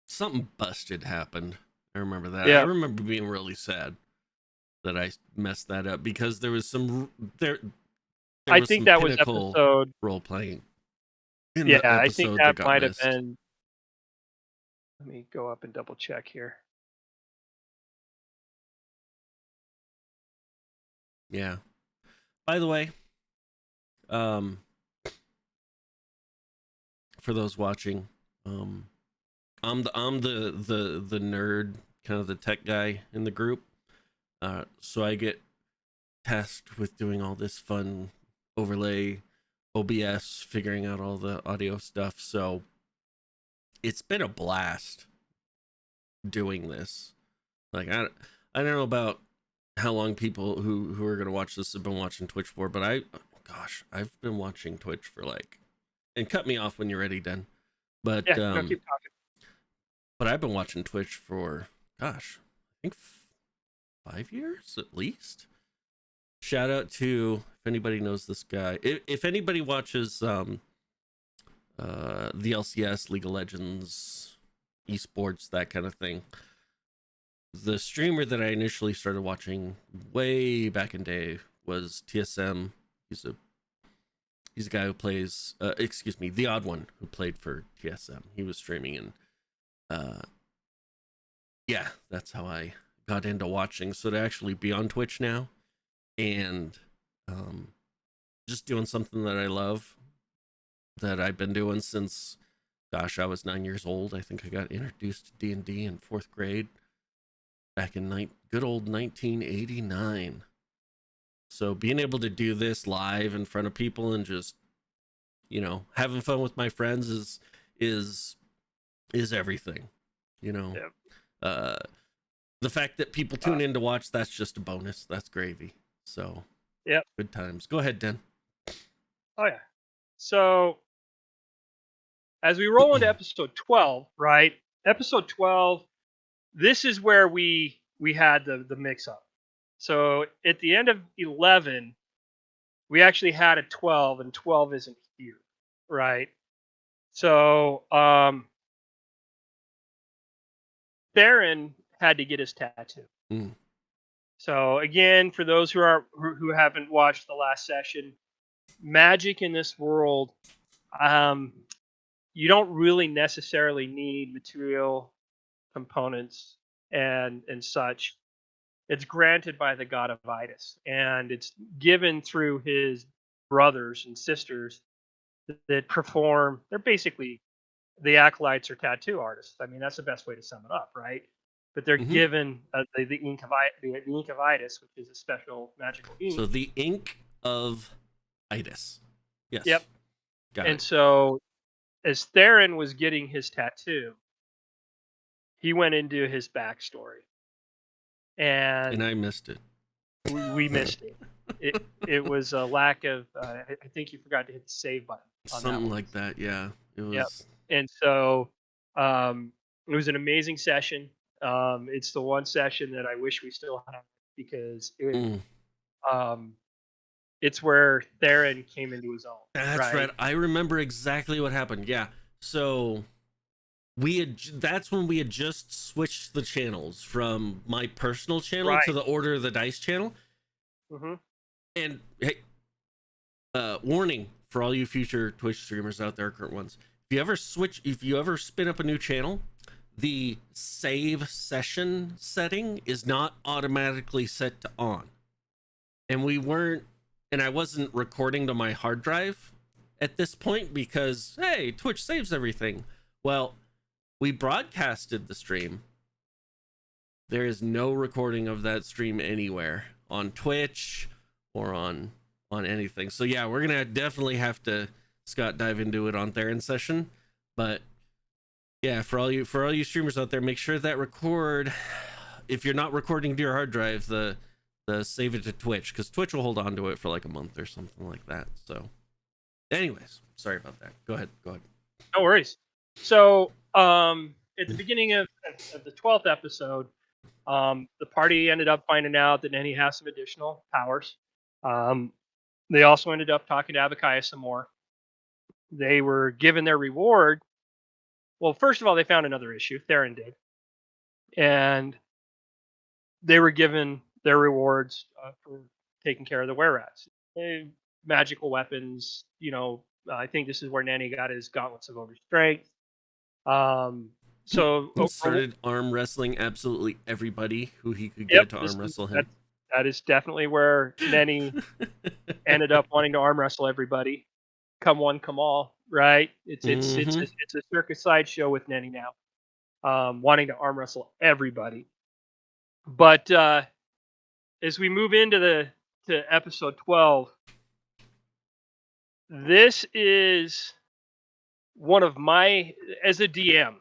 Something busted happened. I remember that. I Yeah, remember being really sad that I messed that up because there was some there I was think some that was pinnacle episode. role playing in Yeah, the I think episode that that got might have missed. been. Let me go up and double check here. Yeah. By the way, um, for those watching, um, I'm the nerd, kind of the tech guy in the group. So I get tasked with doing all this fun overlay, OBS, figuring out all the audio stuff. So it's been a blast doing this. Like I don't know about how long people who are gonna watch this have been watching Twitch for, but I've been watching Twitch for like, and cut me off when you're ready, Den. But Yeah, no, keep talking. but I've been watching Twitch for gosh, I think 5 years at least. Shout out to if anybody knows this guy. If anybody watches the LCS, League of Legends, esports, that kind of thing. The streamer that I initially started watching way back in day was TSM. He's a guy who plays excuse me, the odd one who played for TSM. He was streaming, and yeah, that's how I got into watching. So to actually be on Twitch now and just doing something that I love, that I've been doing since gosh, I was 9 years old. I think I got introduced to D&D in 4th grade back in good old 1989. So being able to do this live in front of people and just, having fun with my friends is everything. You know, Yeah. uh, the fact that people tune in to watch, that's just a bonus. That's gravy. So Yeah. good times. Go ahead, Den. Oh yeah. So as we roll into episode 12, right? Episode 12, this is where we had the mix up. So at the end of 11, we actually had a 12, and 12 isn't here, right? So Theron had to get his tattoo. Mm. So again, for those who haven't watched the last session, magic in this world, you don't really necessarily need material components and such. It's granted by the god of Itis, and it's given through his brothers and sisters that perform. They're basically the acolytes or tattoo artists. I mean, that's the best way to sum it up, right? But they're given the ink of Itis, which is a special magical ink. So the ink of Itis. Yes. Yep. Got and it. so, as Theron was getting his tattoo, he went into his backstory, and I missed it. we missed it. It was a lack of. I think you forgot to hit the save button. Something like that. Yeah. It was. Yep. And so, it was an amazing session. It's the one session that I wish we still had, because it's where Theron came into his own. That's right. I remember exactly what happened. Yeah. So that's when we had just switched the channels from my personal channel to the Order of the Dice channel. Mm-hmm. And hey, warning for all you future Twitch streamers out there, current ones. If you ever spin up a new channel, the save session setting is not automatically set to on. And I wasn't recording to my hard drive at this point because, hey, Twitch saves everything. Well, we broadcasted the stream. There is no recording of that stream anywhere on Twitch or on anything. So yeah, we're gonna definitely have to, Scott, dive into it on Theron's session. But yeah, for all you streamers out there, make sure that record, if you're not recording to your hard drive, the save it to Twitch, because Twitch will hold on to it for like a month or something like that. So anyways, sorry about that. Go ahead. No worries. So at the beginning of the 12th episode, the party ended up finding out that Nenny has some additional powers. They also ended up talking to Abakaya some more. They were given their reward. Well, first of all, they found another issue. Theron did. And they were given their rewards for taking care of the were-rats. Magical weapons, I think this is where Nenny got his gauntlets of overstrength. So started arm wrestling absolutely everybody who he could get to arm wrestle him. That is definitely where Nenny ended up wanting to arm wrestle everybody. Come one, come all, right? It's a circus sideshow with Nenny now, wanting to arm wrestle everybody. But as we move into episode 12, this is one of my, as a DM,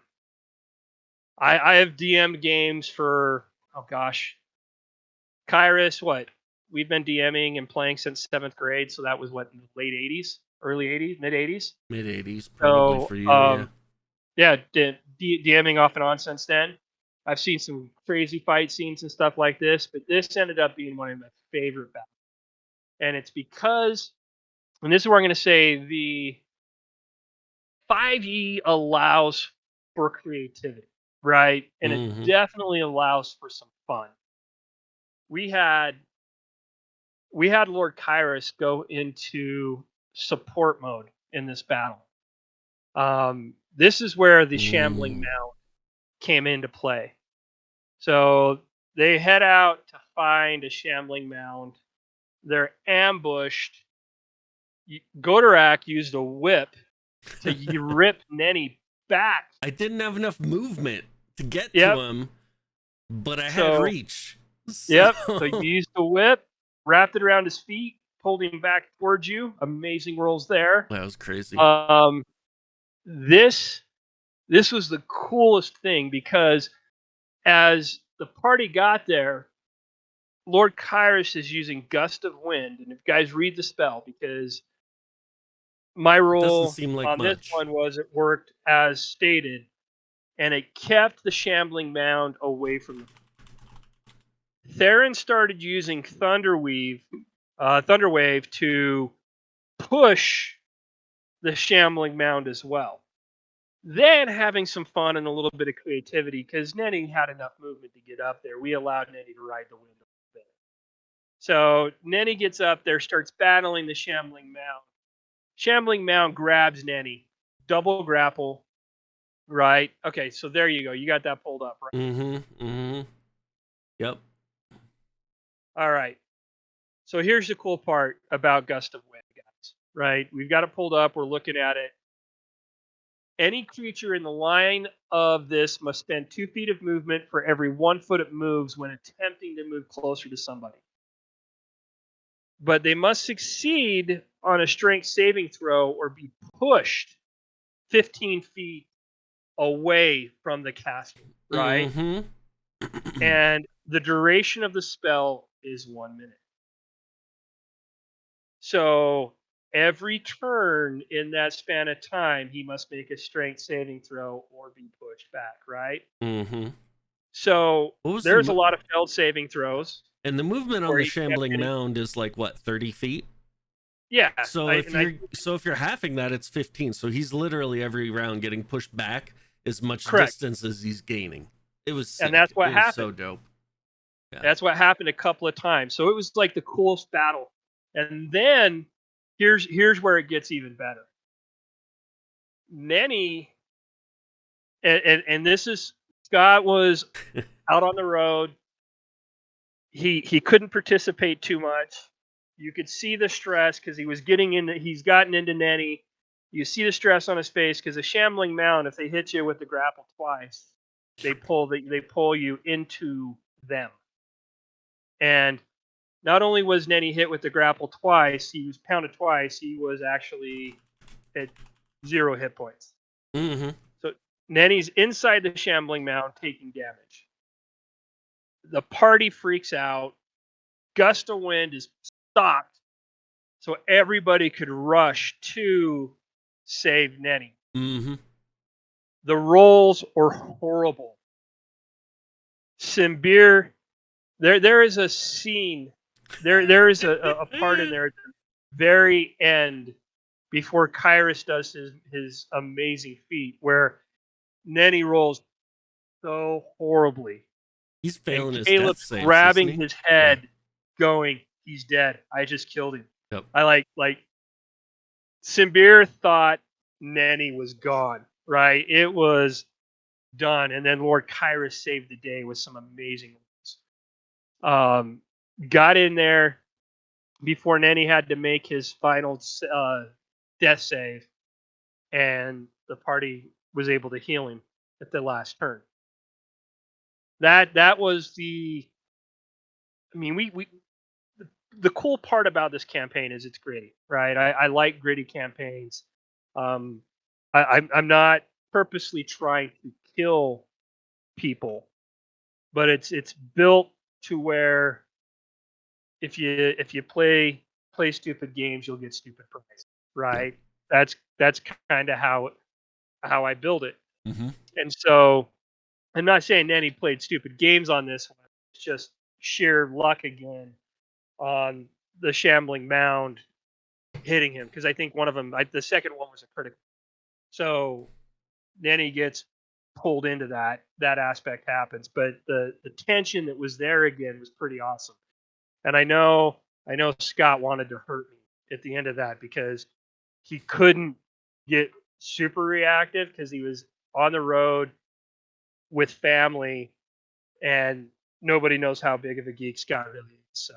I have DM'd games for, oh gosh, Kairis, what? We've been DMing and playing since 7th grade, so that was what, in the late 80s, early 80s, mid 80s? Mid 80s, probably for you, yeah. DMing off and on since then. I've seen some crazy fight scenes and stuff like this, but this ended up being one of my favorite battles. And it's because, and this is where I'm going to say, the 5e allows for creativity, right? And it definitely allows for some fun. We had Lord Kairis go into support mode in this battle. This is where the Shambling Mound came into play. So they head out to find a Shambling Mound. They're ambushed. Godorak used a whip to rip Nenny back. I didn't have enough movement to get to him, but I had reach. So you used the whip, wrapped it around his feet, pulled him back towards you. Amazing rolls there. That was crazy. This was the coolest thing, because as the party got there, Lord Kairis is using Gust of Wind. And if you guys read the spell, because My Doesn't role seem like on this much. one was it worked as stated, and it kept the shambling mound away from the. Theron started using Thunderwave to push the shambling mound as well. Then having some fun and a little bit of creativity because Nenny had enough movement to get up there. We allowed Nenny to ride the wind a little bit. So Nenny gets up there, starts battling the shambling mound. Shambling mound grabs Nenny, double grapple, right? Okay, so there you go. You got that pulled up, right? Mm-hmm. Mm-hmm. Yep. All right. So here's the cool part about Gust of Wind, guys. Right? We've got it pulled up. We're looking at it. Any creature in the line of this must spend 2 feet of movement for every 1 foot it moves when attempting to move closer to somebody. But they must succeed on a strength saving throw or be pushed 15 feet away from the caster, right? Mm-hmm. And the duration of the spell is 1 minute. So every turn in that span of time, he must make a strength saving throw or be pushed back, right? Mm-hmm. So What was there's a lot of failed saving throws and the movement on where the he kept shambling getting. mound is like what, 30 feet? Yeah, So I, if and I you're halving that, it's 15. So he's literally every round getting pushed back as much correct, distance as he's gaining. It was and sick. that's what It was happened. so dope. Yeah. That's what happened a couple of times. So it was like the coolest battle. And then here's where it gets even better. Nenny, and this is Scott was out on the road. He couldn't participate too much. You could see the stress because he was getting in. He's gotten into Nenny. You see the stress on his face because a shambling mound, if they hit you with the grapple twice, they pull you into them. And not only was Nenny hit with the grapple twice, he was pounded twice. He was actually at 0 hit points. Mm-hmm. So Nenny's inside the shambling mound taking damage. The party freaks out. Gust of Wind is stopped so everybody could rush to save Nenny. Mm-hmm. The rolls are horrible. Simbir, there is a scene, there is a part in there at the very end before Kairis does his amazing feat where Nenny rolls so horribly. He's And failing his death Caleb's saves, isn't grabbing he? his Yeah. head, going, he's dead. I just killed him. Yep. I like Simbir thought Nenny was gone, right? It was done. And then Lord Kairis saved the day with some amazing ones. Got in there before Nenny had to make his final death save, and the party was able to heal him at the last turn. That was the. I mean, we the cool part about this campaign is it's gritty, right? I like gritty campaigns. I'm not purposely trying to kill people, but it's built to where if you play stupid games, you'll get stupid prizes, right? Yep. That's kind of how I build it. Mm-hmm. And so I'm not saying Nenny played stupid games on this one. It's just sheer luck again on the shambling mound hitting him because I think one of them, the second one was a critical. So Nenny gets pulled into that. That aspect happens, but the tension that was there again was pretty awesome. And I know Scott wanted to hurt me at the end of that because he couldn't get super reactive because he was on the road with family and nobody knows how big of a geek Scott really is. So,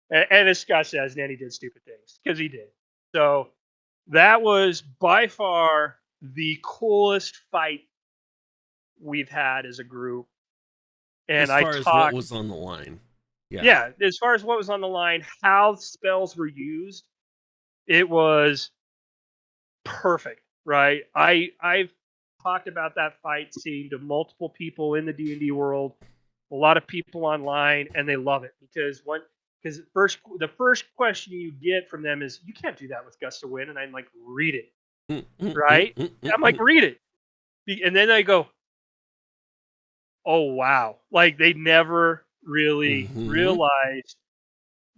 and as Scott says, Nanny did stupid things because he did. So that was by far the coolest fight we've had as a group. And As I far as what talked, was on the line. yeah, as far as what was on the line, how spells were used, it was perfect, right? I've talked about that fight scene to multiple people in the D&D world, a lot of people online, and they love it because the first question you get from them is, "You can't do that with Gust of Wind," and I'm like, "Read it, right?" And I'm like, "Read it," and then I go, "Oh wow!" Like they never really realized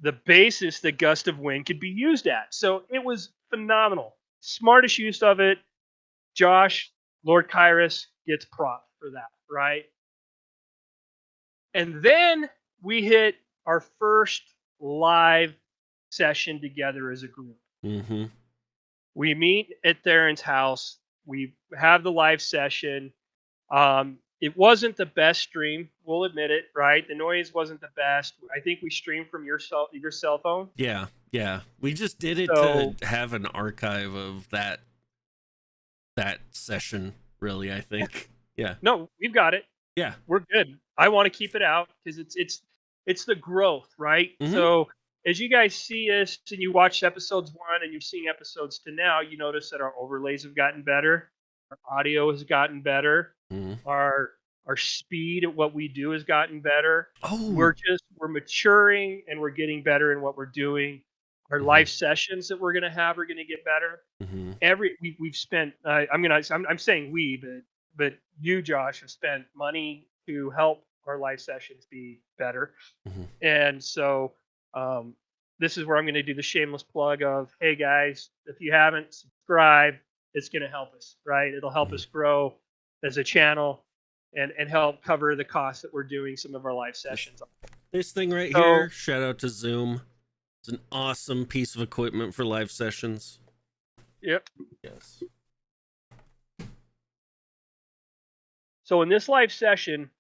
the basis that Gust of Wind could be used at. So it was phenomenal. Smartest use of it. Josh, Lord Kairis gets prop for that, right? And then we hit our first live session together as a group. We meet at Theron's house. We have the live session. It wasn't the best stream. We'll admit it, right? The noise wasn't the best. I think we streamed from your cell phone. Yeah, yeah. We just did it So, to have an archive of that session. Really, I think. Yeah. no, we've got it. Yeah. We're good. I want to keep it out because it's the growth, right? So as you guys see us and you watched episodes 1 and you're seeing episodes to now, you notice that our overlays have gotten better, our audio has gotten better, our speed at what we do has gotten better. Oh. We're maturing and we're getting better in what we're doing. Our live sessions that we're gonna have are gonna get better. We've spent I'm saying we, but you, Josh, have spent money to help our live sessions be better. And so this is where I'm going to do the shameless plug of, hey guys, if you haven't subscribed, it's going to help us, right? It'll help us grow as a channel and help cover the costs that we're doing some of our live sessions on. This thing right here, shout out to Zoom. It's an awesome piece of equipment for live sessions. Yep. Yes. So in this live session,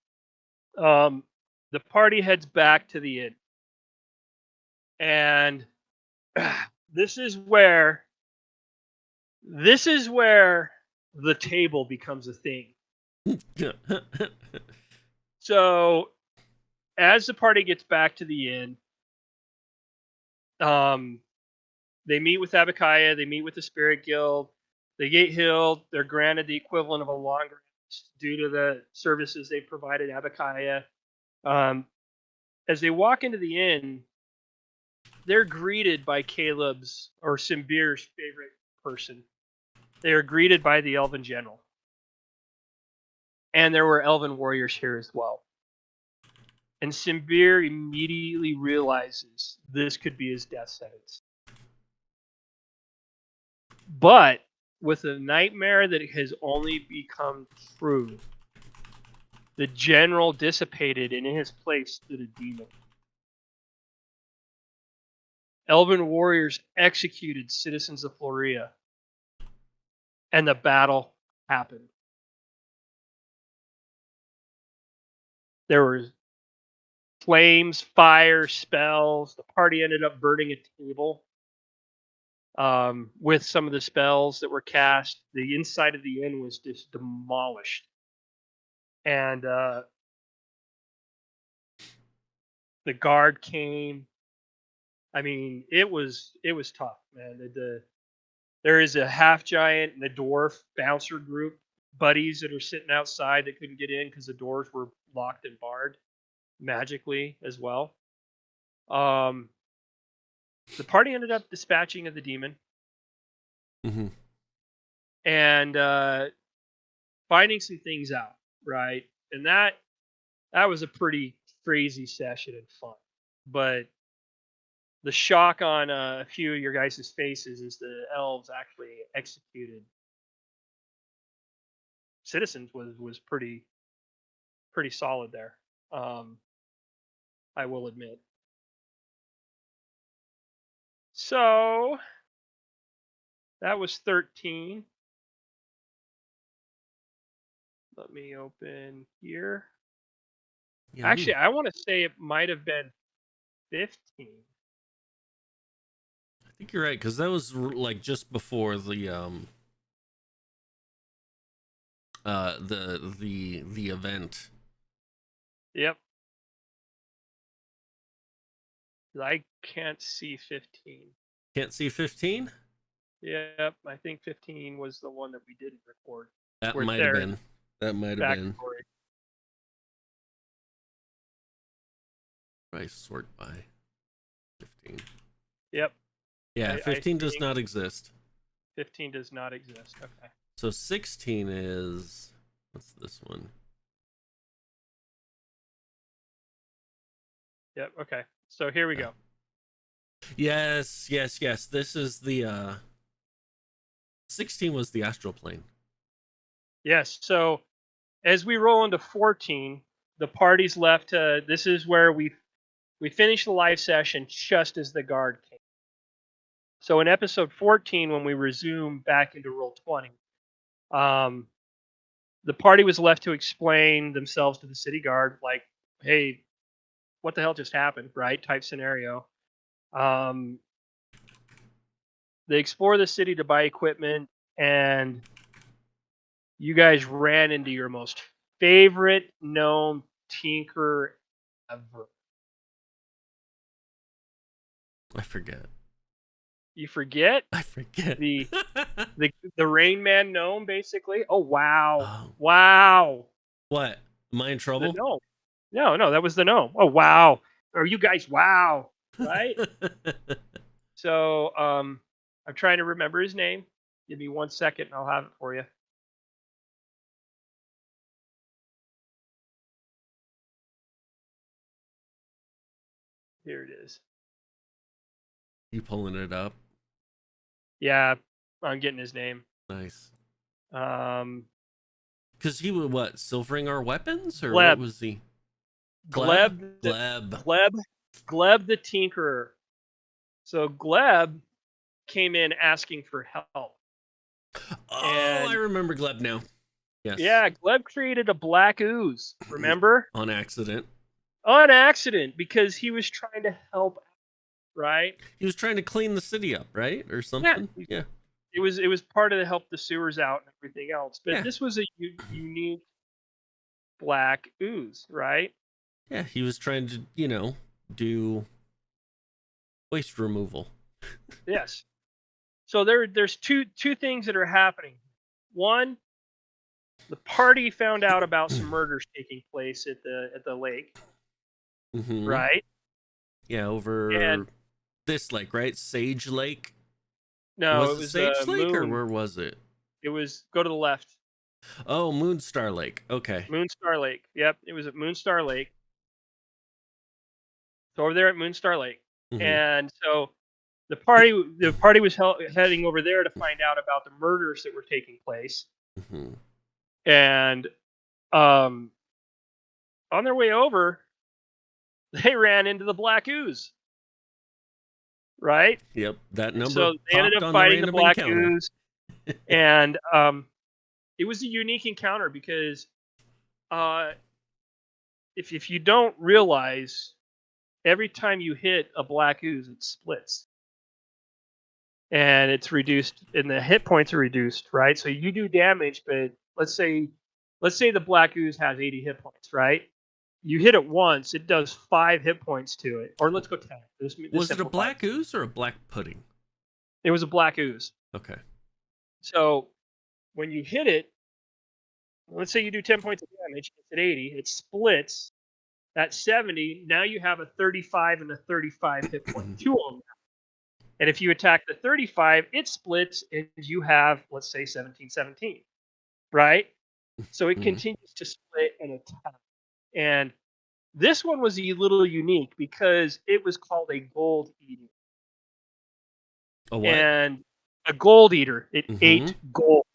the party heads back to the inn. And this is where the table becomes a thing. So as the party gets back to the inn, they meet with Abakaya, they meet with the Spirit Guild, they get healed, they're granted the equivalent of a long rest due to the services they provided Abakaya. As they walk into the inn, they're greeted by Caleb's or Simbir's favorite person. They are greeted by the Elven General. And there were Elven warriors here as well. And Simbir immediately realizes this could be his death sentence. But with a nightmare that has only become true, the general dissipated and in his place stood a demon. Elven warriors executed citizens of Floria, and the battle happened. There were flames, fire, spells. The party ended up burning a table with some of the spells that were cast. The inside of the inn was just demolished. And the guard came. I mean, it was tough, man. There is a half giant and a dwarf bouncer group buddies that are sitting outside that couldn't get in because the doors were locked and barred magically as well. The party ended up dispatching of the demon and finding some things out, right? And that was a pretty crazy session and fun. But the shock on a few of your guys' faces is the elves actually executed citizens was pretty solid there. I will admit. So that was 13. Let me open here. Yeah, actually, I want to say it might have been 15. I think you're right, because that was like just before the event. Yep. I can't see 15. Can't see 15? Yep, I think 15 was the one that we didn't record. That might have been. That might have been. Probably sort by. Yep. Yeah, 15 does think not exist. 15 does not exist. Okay. So 16 is, what's this one? Yep. Okay. So here we go. Yes. This is the 16 was the astral plane. Yes. So as we roll into 14, the party's left. This is where we finished the live session just as the guard came. So in episode 14, when we resume back into roll 20, um, the party was left to explain themselves to the city guard, like, "Hey, what the hell just happened?" Right? Type scenario. Um, they explore the city to buy equipment, and you guys ran into your most favorite gnome tinker ever. I forget. You forget I forget. the the Rain Man gnome, basically. Oh wow, Oh, wow! what? Am I in The trouble? gnome. No, that was the gnome. Oh wow! Are you guys wow? Right? So I'm trying to remember his name. Give me 1 second, and I'll have it for you. Here it is. You pulling it up? Yeah, I'm getting his name. Nice. Um, Because he was what? Silvering our weapons, or what Gleb, was he? Gleb, Gleb. Gleb the Tinkerer. So Gleb came in asking for help. Oh, And I remember Gleb now. Yes. yeah, Gleb created a black ooze, remember? On accident. On accident, because he was trying to help, right? He was trying to clean the city up, right? Or Yeah. something? Yeah. It was part of to help the sewers out and everything else. But Yeah. this was a unique black ooze, right? Yeah, he was trying to, do waste removal. Yes. So there's two things that are happening. One, the party found out about some murders taking place at the lake, Mm-hmm. right? Yeah, over And this lake, right? Sage Lake? no, Was it it was Sage Lake, or Moon. where was it? It was go to the left. Oh, Moonstar Lake. Okay. Moonstar Lake. Yep, it was at Moonstar Lake. So over there at Moonstar Lake. Mm-hmm. And so the party was heading over there to find out about the murders that were taking place. Mm-hmm. And on their way over, they ran into the black ooze. Right? Yep, that And number so they ended popped up on the fighting the random black encounter. ooze. And it was a unique encounter because uh, if you don't realize, every time you hit a black ooze, it splits and it's reduced, and the hit points are reduced, right? So you do damage, but let's say the black ooze has 80 hit points, right? You hit it once, it does 5 hit points to it, or let's go 10. This Was it a simplifies. black ooze or a black pudding? It was a black ooze. Okay. So when you hit it, let's say you do 10 points of damage, it's at 80, it splits. At 70, now you have a 35 and a 35 hit point, two of them. And if you attack the 35, it splits and you have, let's say, 17, right? So it Mhm. continues to split and attack. And this one was a little unique because it was called a gold eater. A what? And a gold eater, it Mhm. ate gold.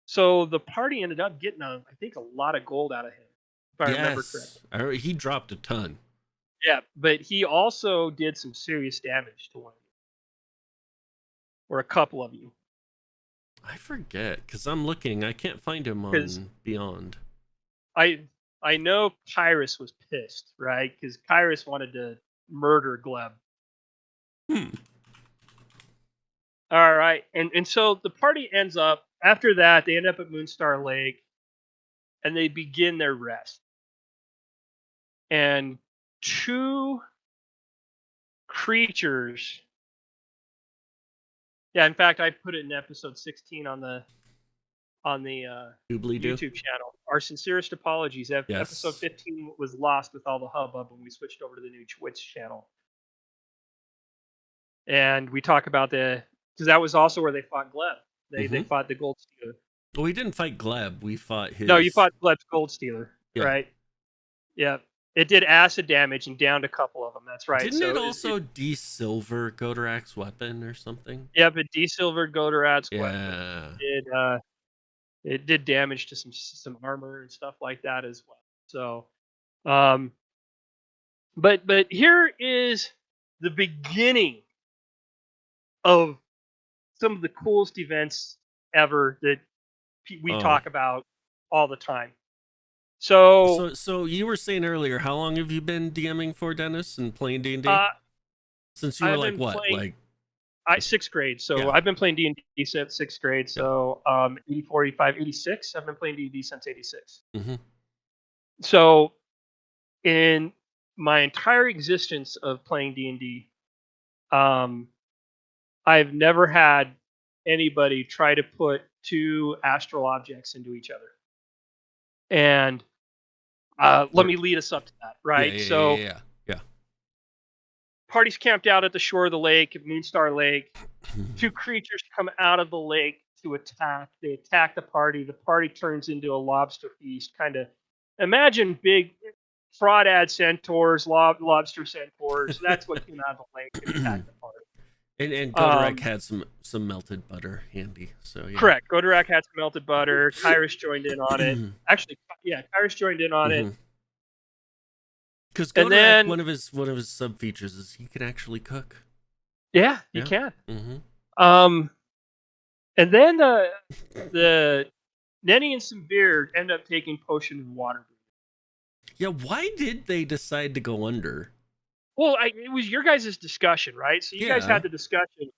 So the party ended up getting, I think, a lot of gold out of him, if I remember correctly. Yes. He dropped a ton. Yeah, but he also did some serious damage to one of you, or a couple of you. I forget, because I'm looking. I can't find him Because on Beyond. I know Kairis was pissed, right? Because Kairis wanted to murder Gleb. Hmm. All right, and so the party ends up, after that, they end up at Moonstar Lake, and they begin their rest. And two creatures. Yeah, in fact, I put it in episode 16 on the Doobly-doo. YouTube channel. Our sincerest apologies. Yes. Episode 15 was lost with all the hubbub when we switched over to the new Twitch channel. and we talk about because that was also where they fought Gleb. They fought the Gold Stealer. Well, we didn't fight Gleb. We fought his. No, you fought Gleb's Gold Stealer, Yeah. right? Yeah. It did acid damage and downed a couple of them. That's right. Didn't it also de-silver Godorak's weapon or something? Yeah, but de-silvered Godorak's Yeah. weapon. It did damage to some armor and stuff like that as well. So, but here is the beginning of some of the coolest events ever that we talk about all the time. So you were saying earlier, how long have you been DMing for, Dennis, and playing D&D? Since you were like what, like 6th grade. So I've been playing D&D since 6th grade. So 84, 85, 86. I've been playing D&D since 86. Mm-hmm. So in my entire existence of playing D&D, I've never had anybody try to put two astral objects into each other. And let me lead us up to that, right? Yeah. Party's camped out at the shore of the lake, Moonstar Lake. Two creatures come out of the lake to attack. They attack the party. The party turns into a lobster feast. Kind of imagine big fraudad centaurs, lobster centaurs. That's what came out of the lake and attacked the party. And Godorak had some melted butter handy. So yeah. Correct. Godorak had some melted butter. Kairis joined in on it. Actually, yeah, Kairis joined in on it. Because Godorak, one of his sub features is he can actually cook. Yeah, he can. Mm-hmm. And then the Nenny and some beer end up taking potion of water. Yeah, why did they decide to go under? Well, it was your guys' discussion, right? So you guys had the discussion,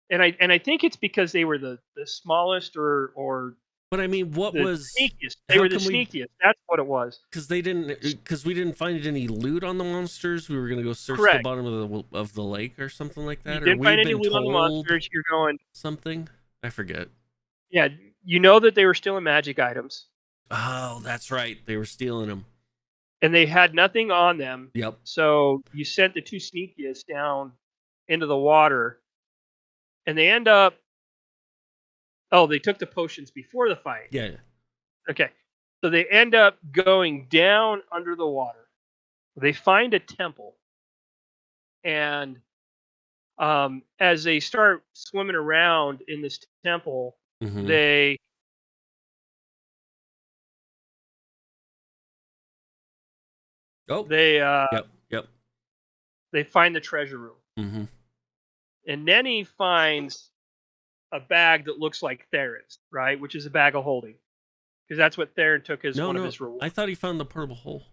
and I think it's because they were the smallest or. But I mean, what was sneakiest? They were the sneakiest. That's what it was. Because we didn't find any loot on the monsters. We were gonna go search the bottom of the lake or something like that. You didn't find any loot on the monsters. You're going something. I forget. Yeah, you know that they were stealing magic items. Oh, that's right. They were stealing them. And they had nothing on them. Yep. So you sent the two sneakiest down into the water, and they end up. Oh, they took the potions before the fight. Yeah. Okay. So they end up going down under the water. They find a temple. And as they start swimming around in this temple, they Yep. They find the treasure room. Mm-hmm. And Nenny finds a bag that looks like Theron's, right? Which is a bag of holding. Because that's what Theron took as one of his rewards. I thought he found the portable hole.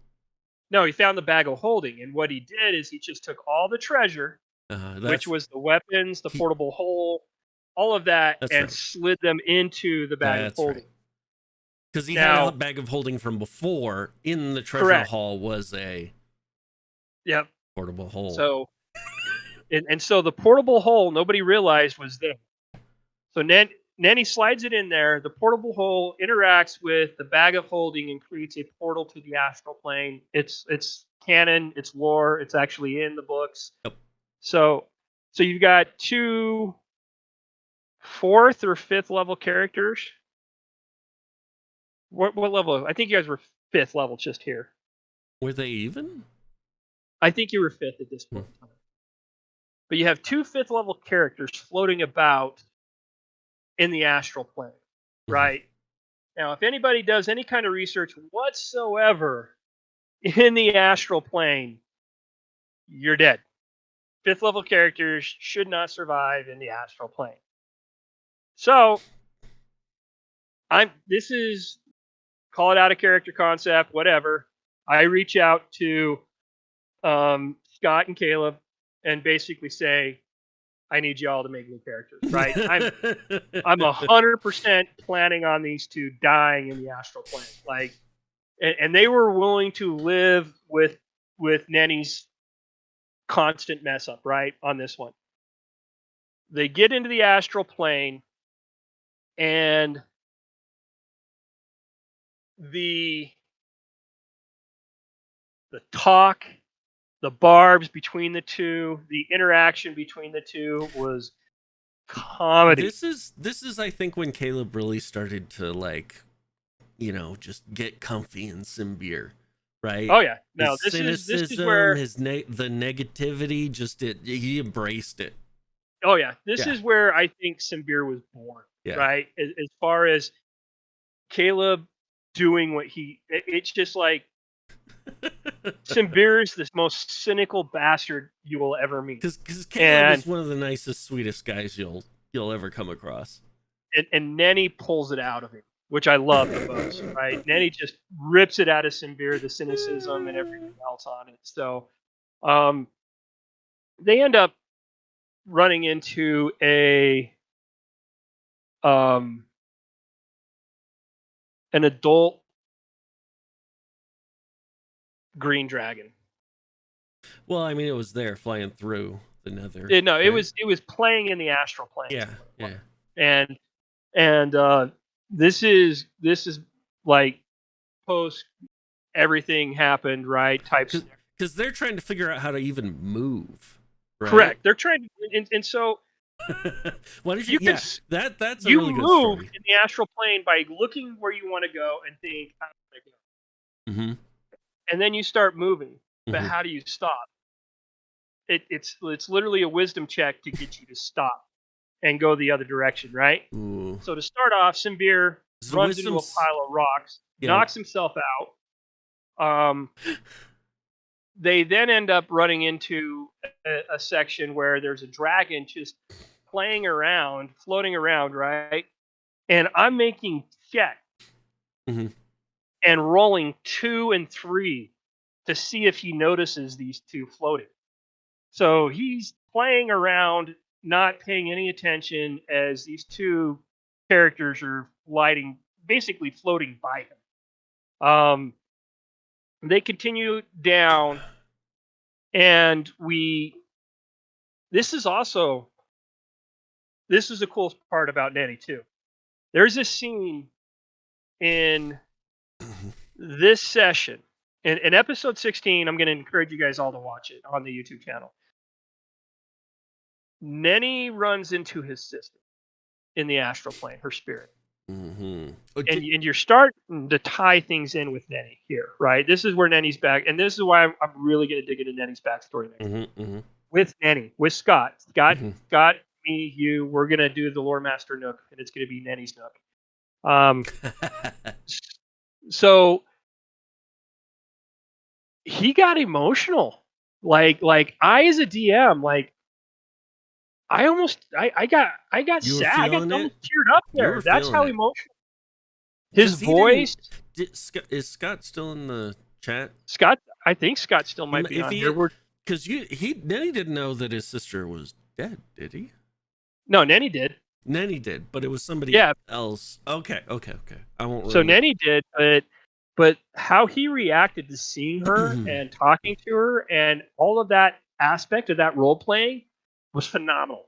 No, he found the bag of holding. And what he did is he just took all the treasure, which was the weapons, the portable hole, all of that, and slid them into the bag of holding. Because he had a bag of holding from before. In the treasure hall was a portable hole. So, and so the portable hole, nobody realized was there. So Nenny slides it in there. The portable hole interacts with the bag of holding and creates a portal to the astral plane. It's canon. It's lore. It's actually in the books. Yep. So you've got two 4th or 5th level characters. What level? I think you guys were 5th level just here. Were they even? I think you were 5th at this point in time. But you have two 5th level characters floating about in the astral plane, right? Now, if anybody does any kind of research whatsoever in the astral plane, you're dead. 5th level characters should not survive in the astral plane. So, this is, call it out of character concept, whatever. I reach out to Scott and Caleb and basically say, I need y'all to make new characters, right? I'm 100% planning on these two dying in the astral plane, like, and they were willing to live with Nenny's constant mess up, right, on this one. They get into the astral plane, and the talk the barbs between the two, the interaction between the two was comedy. This is I think when Caleb really started to like, just get comfy in Symbir, right? Oh yeah, no, His this is cynicism, where the negativity, he embraced it. oh yeah, this Yeah. is where I think Symbir was born, Yeah. right? As far as Caleb doing what it's just like Symbir is the most cynical bastard you will ever meet. Because Caleb And is one of the nicest, sweetest guys you'll ever come across. and Nenny pulls it out of him, which I love the most, right? Nenny just rips it out of Symbir, the cynicism and everything else on it. So they end up running into an adult green dragon. Well, I mean, it was there flying through the nether. It right? was playing in the astral plane. Yeah. And this is like post everything happened, right? Types. Because they're trying to figure out how to even move. Right? Correct. They're trying to, and so why did you yeah, can that's a you really good move story. in the astral plane by looking where you want to go and think how do I go, Mm-hmm. and then you start moving. But Mm-hmm. how do you stop? It's literally a wisdom check to get you to stop and go the other direction, right? Ooh. So to start off, Symbir Is runs into a pile of rocks, knocks himself out. They then end up running into a section where there's a dragon just playing around, floating around, right? And I'm making check Mm-hmm. and rolling 2 and 3 to see if he notices these two floating. So he's playing around, not paying any attention as these two characters are basically floating by him. They continue down, and this is the coolest part about Nettie too. There's a scene in this session, in episode 16. I'm going to encourage you guys all to watch it on the YouTube channel. Nenny runs into his sister in the astral plane, her spirit. Mm-hmm. And you're starting to tie things in with Nenny here, right? This is where Nenny's back, and this is why I'm really going to dig into Nenny's backstory next. Mm-hmm. With Nenny, with Scott. Scott, Mm-hmm. me, you, we're going to do the Lore Master Nook, and it's going to be Nenny's Nook. So he got emotional. Like I as a DM, like I got You were sad. I got feeling almost it? teared up You there. were That's feeling how it. emotional. His 'Cause he voice. Is Scott still in the chat? Scott, I think Scott still might be If on he here. because Nenny didn't know that his sister was dead, did he? No, Nenny did. Nenny did, but it was somebody else. Okay. I won't. So Nenny did, but how he reacted to seeing her and talking to her and all of that aspect of that role playing was phenomenal.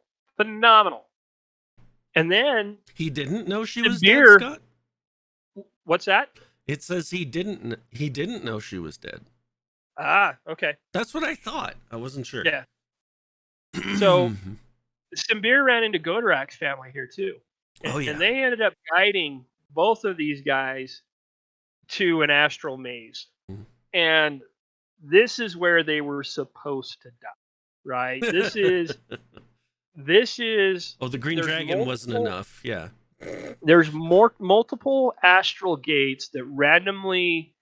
And then he didn't know she was beer, dead, Scott. What's that? It says he didn't know she was dead. Ah, okay. That's what I thought. I wasn't sure. Yeah. So Symbir ran into Godorak's family here too. And they ended up guiding both of these guys to an astral maze. Mm-hmm. And this is where they were supposed to die. Right? This is Oh, the green dragon wasn't enough. Yeah. There's multiple astral gates that randomly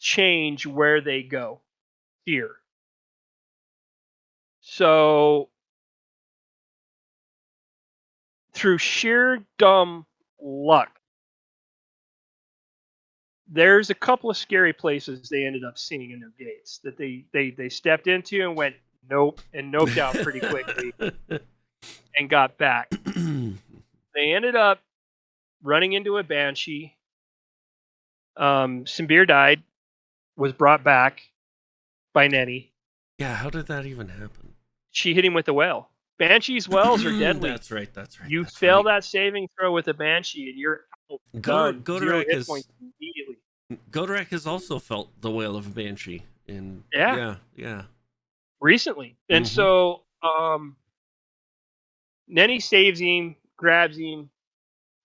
change where they go here. So through sheer dumb luck, there's a couple of scary places they ended up seeing in their gates that they stepped into and went nope and noped out pretty quickly and got back. They ended up running into a banshee. Symbir died, was brought back by Nenny. Yeah, how did that even happen? She hit him with a well. Banshee's wells are deadly. That's right. You fail that saving throw with a banshee, and you're done. Godorak has also felt the wail of a banshee. And yeah. recently. And so Nenny saves him, grabs him.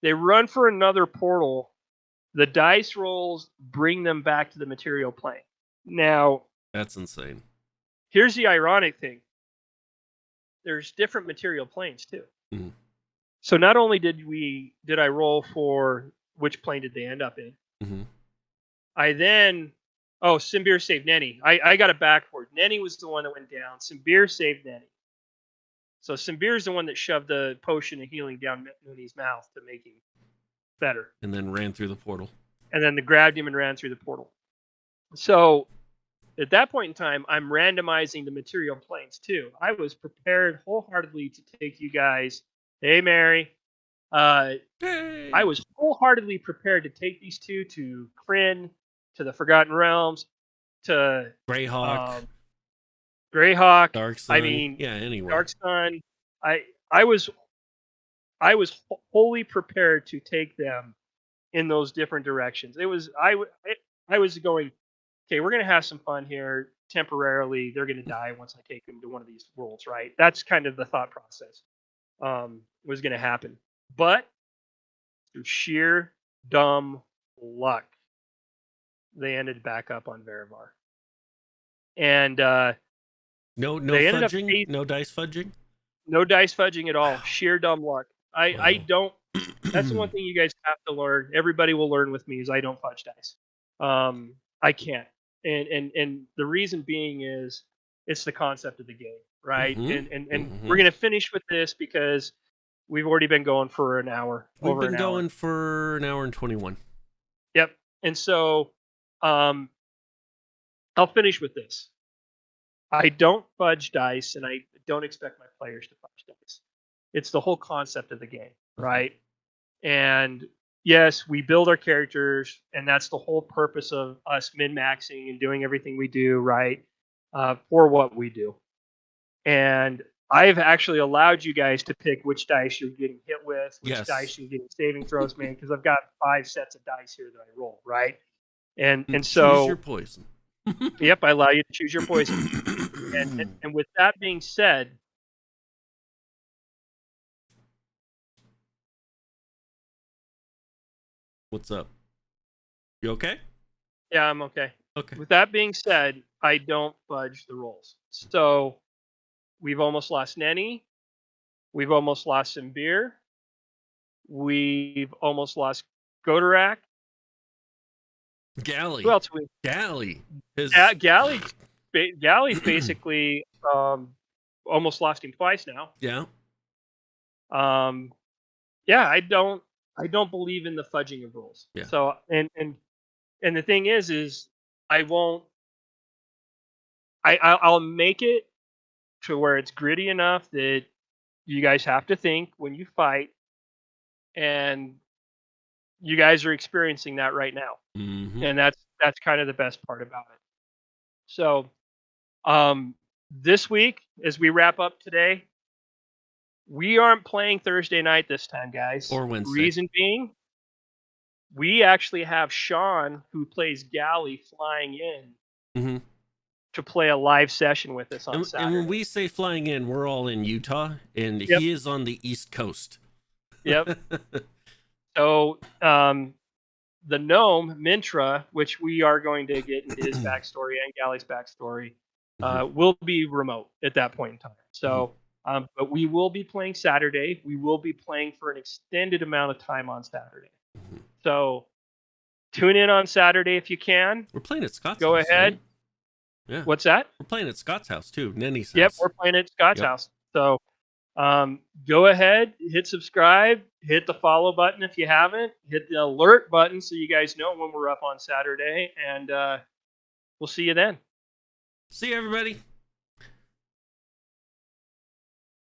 They run for another portal. The dice rolls bring them back to the material plane. Now, that's insane. Here's the ironic thing. There's different material planes too. Mhm. So not only did I roll for which plane did they end up in, Mm-hmm. I then Simbir saved Nenny. I got it backward. Nenny was the one that went down. Simbir saved Nenny. So Simbir's the one that shoved the potion of healing down Nenny's mouth to make him better. And then ran through the portal. And then they grabbed him and ran through the portal. So at that point in time, I'm randomizing the material planes too. I was prepared wholeheartedly to take you guys. Hey, Mary. Hey. I was wholeheartedly prepared to take these two to Kryn, to the Forgotten Realms, to Greyhawk. Greyhawk. Dark Sun. I mean, yeah, anywhere. Dark Sun. I was wholly prepared to take them in those different directions. I was going, okay, we're gonna have some fun here temporarily. They're gonna die once I take them to one of these worlds, right? That's kind of the thought process. Was gonna happen, but through sheer dumb luck, they ended back up on Verivar. And no they ended fudging, no dice fudging, no dice fudging at all. Sheer dumb luck. I don't. That's the one thing you guys have to learn. Everybody will learn with me is I don't fudge dice. I can't, and the reason being is it's the concept of the game, right? And we're gonna finish with this because we've already been going for an hour. We've been going for an hour and 21. Yep. And so, I'll finish with this. I don't fudge dice, and I don't expect my players to fudge dice. It's the whole concept of the game, right? And yes, we build our characters, and that's the whole purpose of us min-maxing and doing everything we do, right? For what we do. And I've actually allowed you guys to pick which dice you're getting hit with, which dice you're getting saving throws, man, because I've got 5 sets of dice here that I roll, right? And so choose your poison. Yep, I allow you to choose your poison. And with that being said, what's up? You okay? Yeah, I'm okay. Okay. With that being said, I don't fudge the rolls. So we've almost lost Nenny. We've almost lost Simbir. We've almost lost Godorak. Galley. Who else? Galley. Galley's basically almost lost him twice now. Yeah. Yeah, I don't believe in the fudging of rolls. Yeah. So and the thing is I won't. I'll make it to where it's gritty enough that you guys have to think when you fight, and you guys are experiencing that right now, and that's kind of the best part about it. So, this week as we wrap up today, we aren't playing Thursday night this time, guys. Or Wednesday. Reason being, we actually have Sean, who plays Galley, flying in to play a live session with us on Saturday. And when we say flying in, we're all in Utah, and he is on the East Coast. Yep. So, the gnome, Mintra, which we are going to get into his backstory and Galley's backstory, will be remote at that point in time. So, but we will be playing Saturday. We will be playing for an extended amount of time on Saturday. So, tune in on Saturday if you can. We're playing at Scott's Go house. ahead. Right? Yeah. What's that? We're playing at Scott's house too. Nenny's house. Yep, we're playing at Scott's house. So, go ahead, hit subscribe, hit the follow button if you haven't, hit the alert button so you guys know when we're up on Saturday, and we'll see you then. See you, everybody.